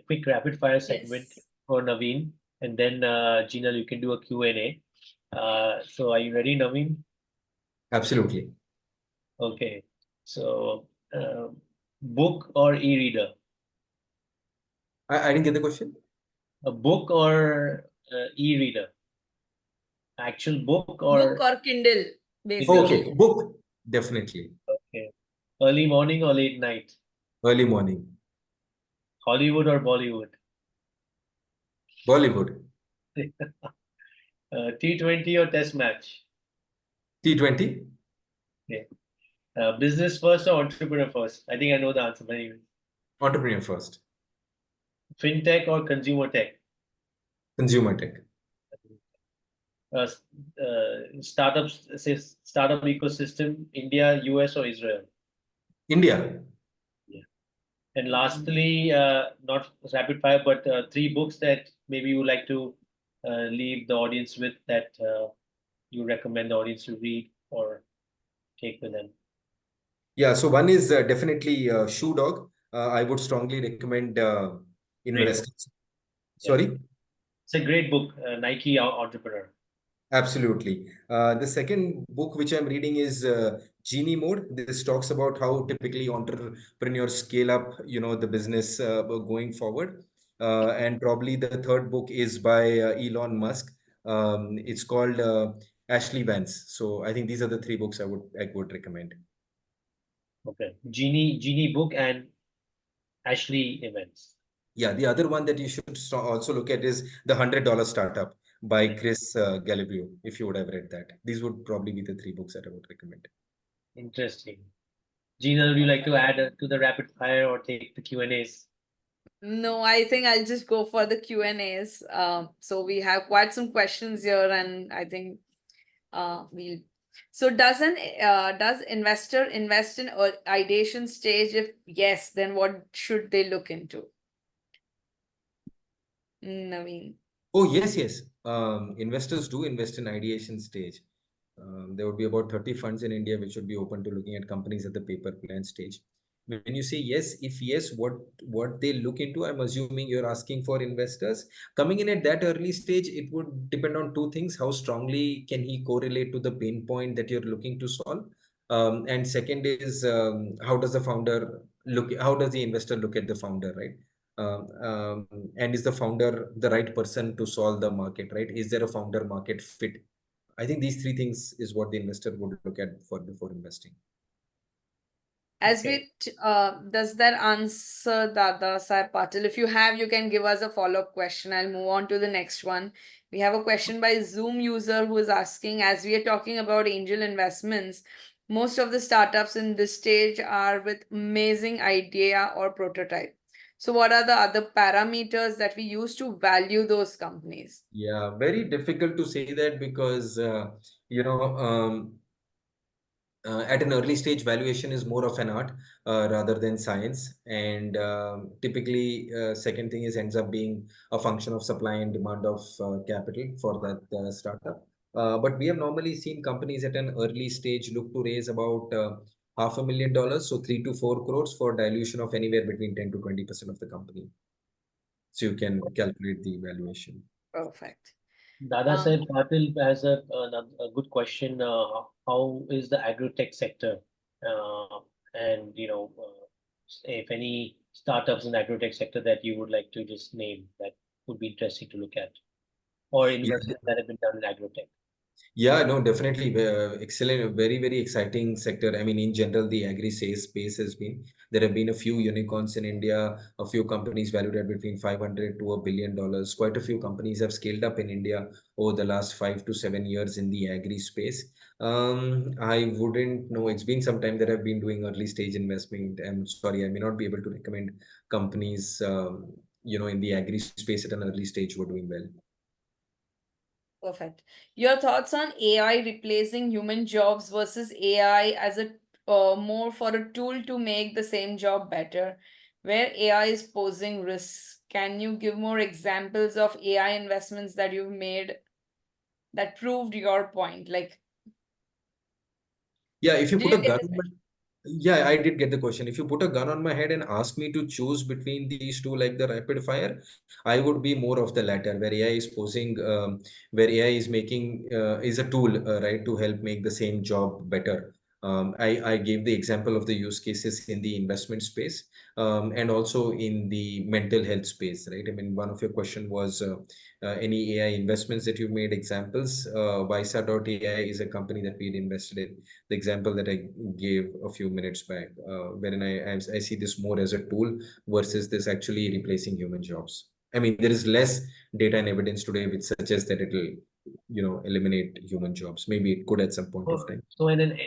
quick rapid fire segment Yes. for Naveen, and then Gina, you can do a Q&A. So are you ready, Naveen? Absolutely. Okay. So book or e-reader? I didn't get the question. A book or e-reader? Actual book Book or or Kindle, Kindle? basically. Okay, book, definitely. Okay. Early morning or late night? Early morning. Hollywood or Bollywood? Bollywood. T20 or test match? T20. Okay. Business first or entrepreneur first? I think I know the answer, but anyway. Entrepreneur first. Fintech or consumer tech? Consumer tech. Uh, Startups, say startup ecosystem, India, US or Israel? India. Yeah. And lastly, not rapid fire, but three books that maybe you would like to leave the audience with that you recommend the audience to read or take with them. Yeah, so one is definitely Shoe Dog. I would strongly recommend Great book. investors. Yeah, Sorry? it's a great book, Nike Entrepreneur. Absolutely. The second book which I'm reading is Genie Mode. This talks about how typically entrepreneurs scale up, the business going forward. And probably the third book is by Elon Musk. It's called Ashley Vance. So I think these are the three books I would recommend. Okay, Genie book and Ashley Events. Yeah, the other one that you should also look at is the $100 Startup by Chris Galibrio, if you would have read that. These would probably be the three books that I would recommend. Interesting. Gina, would you like to add to the rapid fire or take the Q&As? No, I think I'll just go for the Q&As. So we have quite some questions here, and I think we'll. So does investor invest in ideation stage? If yes, then what should they look into? Naveen. Oh, yes, yes. Investors do invest in ideation stage. There would be about 30 funds in India which would be open to looking at companies at the paper plan stage. When you say yes, if yes, what they look into, I'm assuming you're asking for investors. Coming in at that early stage, it would depend on two things. How strongly can he correlate to the pain point that you're looking to solve? And second is how does the investor look at the founder, right? And is the founder the right person to solve the market, right? Is there a founder market fit? I think these three things is what the investor would look at for before investing. As Okay. does that answer Dada Sai Patil? If you have, you can give us a follow-up question. I'll move on to the next one. We have a question by Zoom user who is asking, as we are talking about angel investments, most of the startups in this stage are with amazing idea or prototype. So what are the other parameters that we use to value those companies? Yeah, very difficult to say that because you know at an early stage, valuation is more of an art rather than science. And typically, second thing is ends up being a function of supply and demand of capital for that startup. But we have normally seen companies at an early stage look to raise about $500,000, so 3 to 4 crores for dilution of anywhere between 10 to 20% of the company. So you can calculate the valuation. Perfect. Dada Um, said Patil has a good question. How is the agrotech sector? Uh, and if any startups in the agrotech sector that you would like to just name that would be interesting to look at, or Yeah. investments that have been done in agrotech. Yeah, no, definitely. Excellent, very, very exciting sector. I mean, in general, the agri sales space has been. There have been a few unicorns in India, a few companies valued at between 500 to $1 billion. Quite a few companies have scaled up in India over the last 5 to 7 years in the agri space. I wouldn't know. It's been some time that I've been doing early stage investment. I'm sorry, I may not be able to recommend companies, in the agri space at an early stage who are doing well. Perfect. Your thoughts on AI replacing human jobs versus AI as a more for a tool to make the same job better, where AI is posing risks. Can you give more examples of AI investments that you've made that proved your point? Like, Yeah, if you did put a you get gun this on my, question? yeah, I did get the question. If you put a gun on my head and ask me to choose between these two, like the rapid fire, I would be more of the latter, where AI is posing, where AI is making, is a tool, right, to help make the same job better. I gave the example of the use cases in the investment space, and also in the mental health space, right? I mean, one of your question was any AI investments that you've made examples. Visa.ai is a company that we'd invested in, the example that I gave a few minutes back, wherein I see this more as a tool versus this actually replacing human jobs. I mean, there is less data and evidence today which suggests that it'll, eliminate human jobs. Maybe it could at some point of time. So,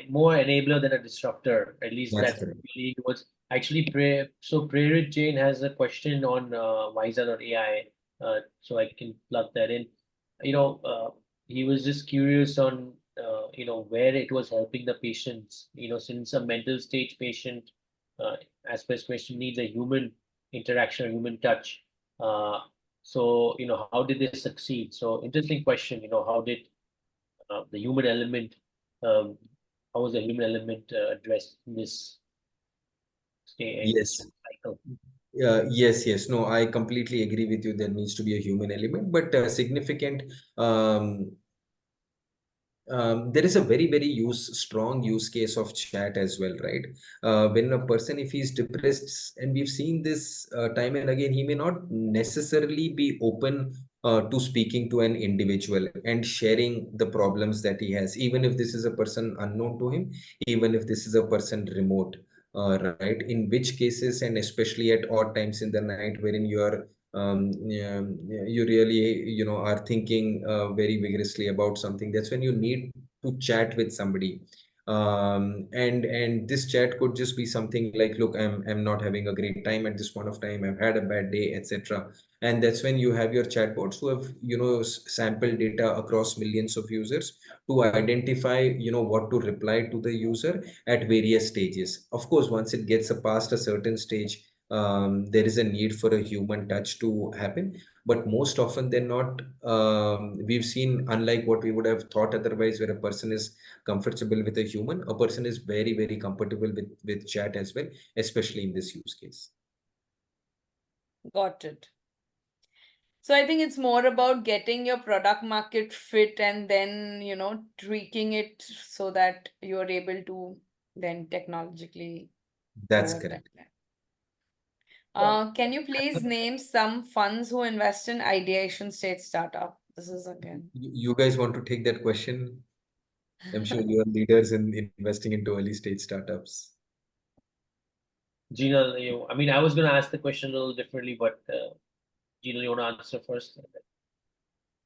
more enabler than a disruptor. At least That's that's correct. really was actually so Prerit Jain has a question on Visa.ai. So I can plug that in. You know, he was just curious on where it was helping the patients. Since a mental stage patient as per his question, needs a human interaction, human touch. So, how did they succeed? So, interesting question. How did the human element, um, how was the human element addressed in this Yes. cycle? Yes. No, I completely agree with you. There needs to be a human element, but significant um, there is a very strong use case of chat as well, right? When a person, if he's depressed, and we've seen this time and again, he may not necessarily be open to speaking to an individual and sharing the problems that he has, even if this is a person unknown to him, even if this is a person remote, right? In which cases, and especially at odd times in the night, wherein yeah, you really are thinking very vigorously about something, that's when you need to chat with somebody. And this chat could just be something like, look, I'm not having a great time at this point of time, I've had a bad day, etc. And that's when you have your chatbots who have sample data across millions of users to identify what to reply to the user at various stages. Of course, once it gets past a certain stage, there is a need for a human touch to happen. But most often than not, we've seen, unlike what we would have thought otherwise, where a person is comfortable with a human, a person is very comfortable with chat as well, especially in this use case. Got it. So I think it's more about getting your product market fit and then, tweaking it so that you're able to then technologically That's go at that correct. plan. Uh, Can you please name some funds who invest in ideation stage startup? This is again. You guys want to take that question? I'm sure you are leaders in investing into early stage startups. Gina, I mean, I was going to ask the question a little differently, but Gina, you want to answer first?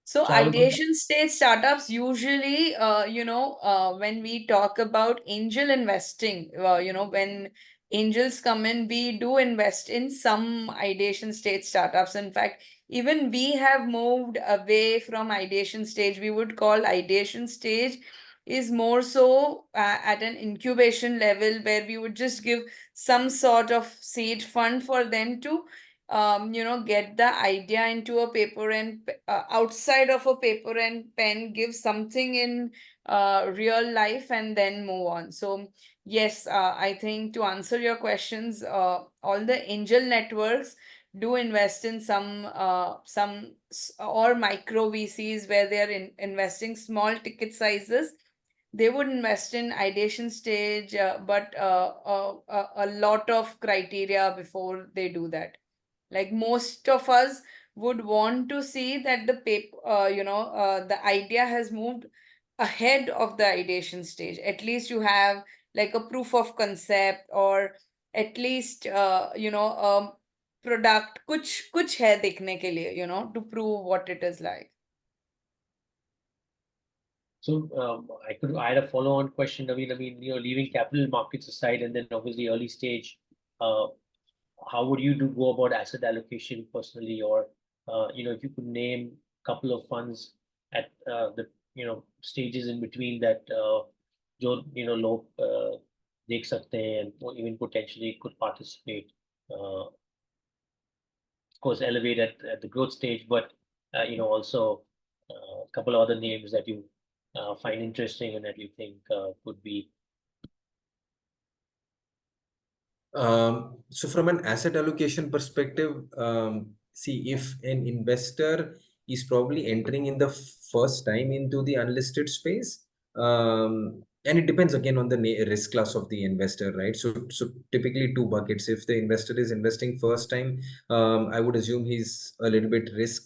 So So I was going to, ideation stage startups usually, when we talk about angel investing, when angels come in, we do invest in some ideation stage startups. In fact, even we have moved away from ideation stage. We would call ideation stage is more so at an incubation level where we would just give some sort of seed fund for them to get the idea into a paper and outside of a paper and pen, give something in real life and then move on. So yes, I think to answer your questions, all the angel networks do invest in or micro VCs where they are investing small ticket sizes. They would invest in ideation stage, but a lot of criteria before they do that. Like most of us would want to see that the paper the idea has moved ahead of the ideation stage. At least you have like a proof of concept, or at least product कुछ है देखने के लिए, to prove what it is like. so I had a follow-on question. I mean, leaving capital markets aside, and then obviously early stage, uh, how would you go about asset allocation personally, or if you could name a couple of funds at the stages in between that जो लोग देख सकते हैं and even potentially could participate. Of course, elevate at the growth stage, but also a couple of other names that you find interesting and that you think could be. So from an asset allocation perspective, see, if an investor is probably entering in the first time into the unlisted space, and it depends again on the risk class of the investor, right? So typically two buckets. If the investor is investing first time, I would assume he's a little bit risk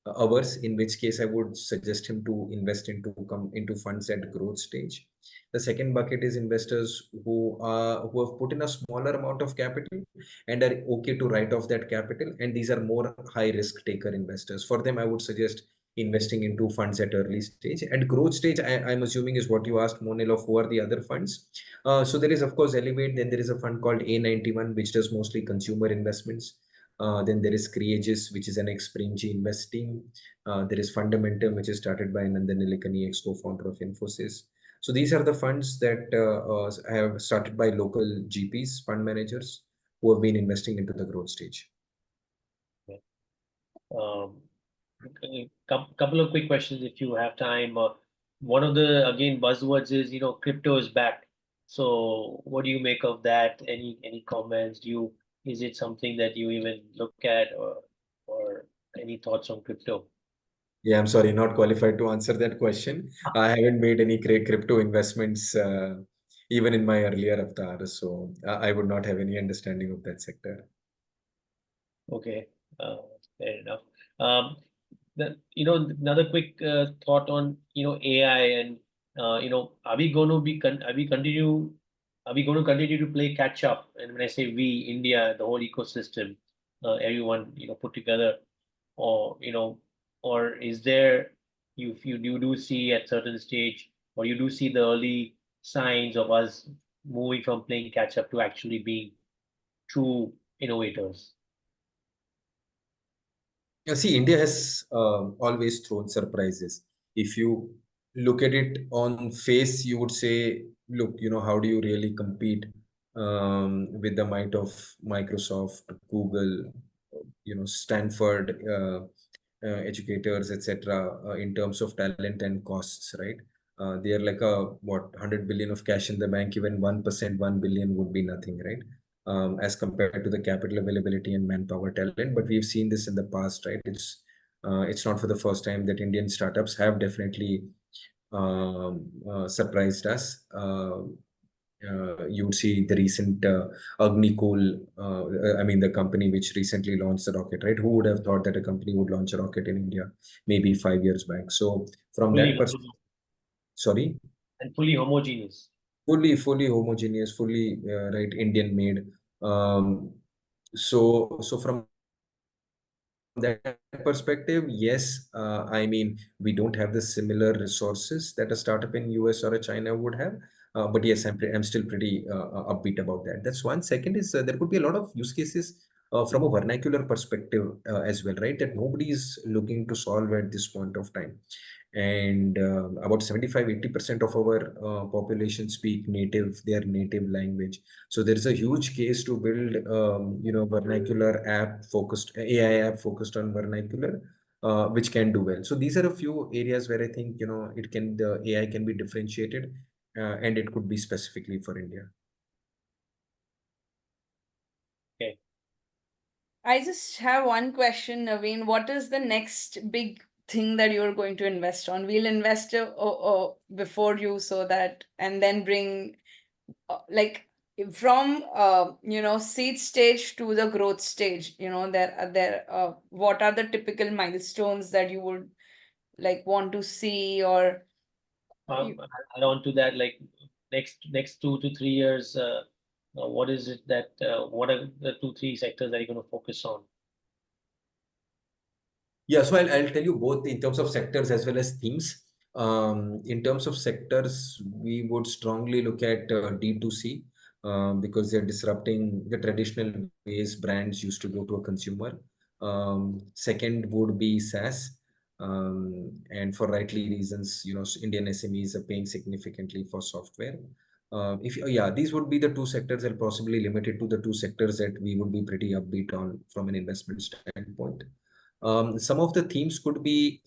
averse, in which case I would suggest him to invest into funds at growth stage. The second bucket is investors who have put in a smaller amount of capital and are okay to write off that capital, and these are more high risk taker investors. For them, I would suggest investing into funds at early stage. At growth stage, I'm assuming is what you asked, Monel, of who are the other funds. So there is, of course, Elevate. Then there is a fund called A91, which does mostly consumer investments. Then there is Creages, which is an ex-Premji investing. There is Fundamentum, which is started by Nandan Nilekani, ex-co-founder of Infosys. So these are the funds that have started by local GPs, fund managers, who have been investing into the growth stage. Um, a couple of quick questions if you have time. One of the again buzzwords is crypto is back. So what do you make of that? Any comments? Do you is it something that you even look at or any thoughts on crypto? Yeah, I'm sorry, not qualified to answer that question. I haven't made any crypto investments even in my earlier avatar, so I would not have any understanding of that sector. Okay, uh, fair enough. Um, Another quick thought on AI and are we going to continue to play catch up? And when I say we, India, the whole ecosystem, everyone put together, or or is there you do see at certain stage, or you do see the early signs of us moving from playing catch up to actually being true innovators? See, India has always thrown surprises. If you look at it on face, you would say, look, how do you really compete with the might of Microsoft, Google, Stanford educators, etc., in terms of talent and costs, right? They are like a what 100 billion of cash in the bank. Even 1%, 1 billion would be nothing, right? As compared to the capital availability and manpower talent. But we've seen this in the past, right? It's not for the first time that Indian startups have definitely surprised us. You would see the recent Agnikul, I mean, the company which recently launched the rocket, right? Who would have thought that a company would launch a rocket in India maybe 5 years back? So from Fully that homogeneous perspective, sorry, and fully homogeneous. fully homogeneous, fully right, Indian made. Um, so from that perspective, yes, I mean, we don't have the similar resources that a startup in US or a China would have. But yes, I'm still pretty upbeat about that. That's one. Second is there could be a lot of use cases from a vernacular perspective as well, right? That nobody is looking to solve at this point of time. And about 75-80% of our population speak their native language. So there is a huge case to build vernacular app focused AI app focused on vernacular, which can do well. So these are a few areas where I think the AI can be differentiated, and it could be specifically for India. Okay. I just have one question, Naveen. What is the next big thing that you're going to invest on? We'll invest before you so that, and then bring like from seed stage to the growth stage. What are the typical milestones that you would like want to see or you, Add on to that, like next 2 to 3 years, what is it that what are the 2 3 sectors that you're going to focus on? Yeah, so I'll tell you both in terms of sectors as well as themes. In terms of sectors, we would strongly look at D2C, because they're disrupting the traditional ways brands used to go to a consumer. Second would be SaaS. And for rightly reasons, Indian SMEs are paying significantly for software. Yeah, these would be the two sectors. I'll possibly limit it to the two sectors that we would be pretty upbeat on from an investment standpoint. Some of the themes could be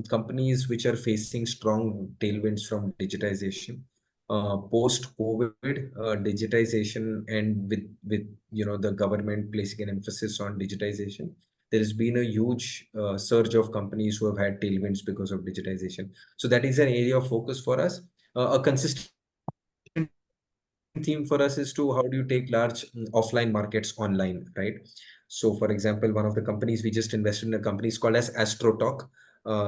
companies which are facing strong tailwinds from digitization, post-COVID digitization, and with the government placing an emphasis on digitization. There has been a huge surge of companies who have had tailwinds because of digitization. So that is an area of focus for us. A consistent theme for us is to how do you take large offline markets online, right? So, for example, one of the companies we just invested in a company is called as AstroTalk.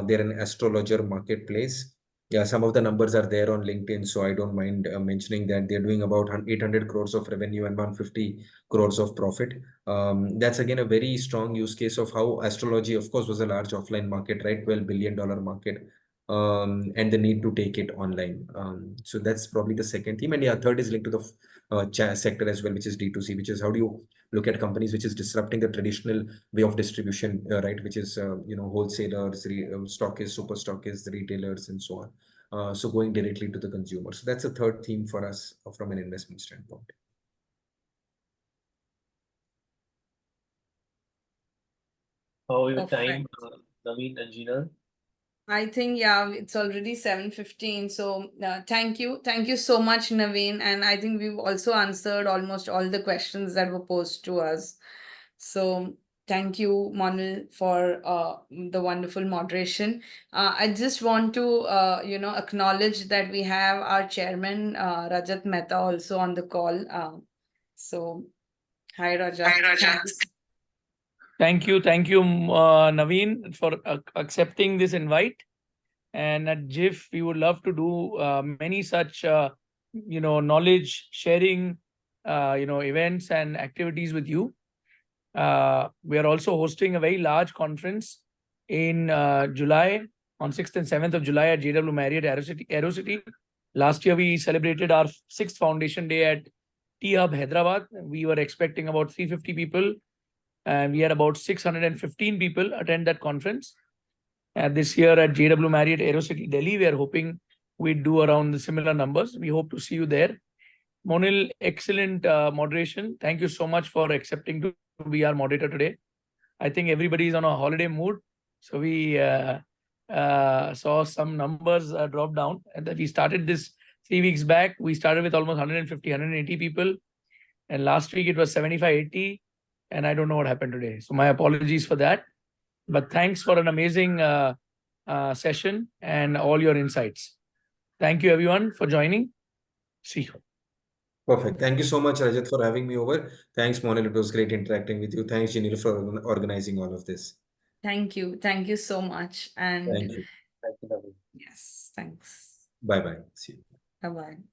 They're an astrologer marketplace. Yeah, some of the numbers are there on LinkedIn, so I don't mind mentioning that they're doing about 800 crores of revenue and 150 crores of profit. That's again a very strong use case of how astrology, of course, was a large offline market, right? $12 billion market, and the need to take it online. So that's probably the second theme. And yeah, third is linked to the sector as well, which is D2C, which is how do you look at companies which is disrupting the traditional way of distribution, right? Which is wholesalers, stockists, super stockists, retailers, and so on. So going directly to the consumer. So that's the third theme for us from an investment standpoint. How are your time, Perfect. Naveen and Gina? I think, yeah, it's already 7:15. So thank you. Thank you so much, Naveen. And I think we've also answered almost all the questions that were posed to us. So thank you, Monil, for the wonderful moderation. I just want to, acknowledge that we have our chairman, Rajat Mehta, also on the call. So hi, Rajat. Thank you. Thank you, Naveen, for accepting this invite. And at GIF, we would love to do many such, knowledge sharing, events and activities with you. We are also hosting a very large conference in July, on 6th and 7th of July at JW Marriott Aerocity. Last year, we celebrated our 6th Foundation Day at T Hub, Hyderabad. We were expecting about 350 people, and we had about 615 people attend that conference. And this year at JW Marriott Aerocity, Delhi, we are hoping we do around the similar numbers. We hope to see you there. Monil, excellent moderation. Thank you so much for accepting to be our moderator today. I think everybody is on a holiday mood. So we saw some numbers drop down. And that we started this 3 weeks back. We started with almost 150, 180 people. And last week it was 75, 80. And I don't know what happened today. So my apologies for that. But thanks for an amazing session and all your insights. Thank you, everyone, for joining. See you. Perfect. Thank you so much, Rajat, for having me over. Thanks, Monil. It was great interacting with you. Thanks, Janil, for organizing all of this. Thank you. Thank you so much. And Thank you. Thank you, Naveen. yes, thanks. Bye bye. See you. Bye bye.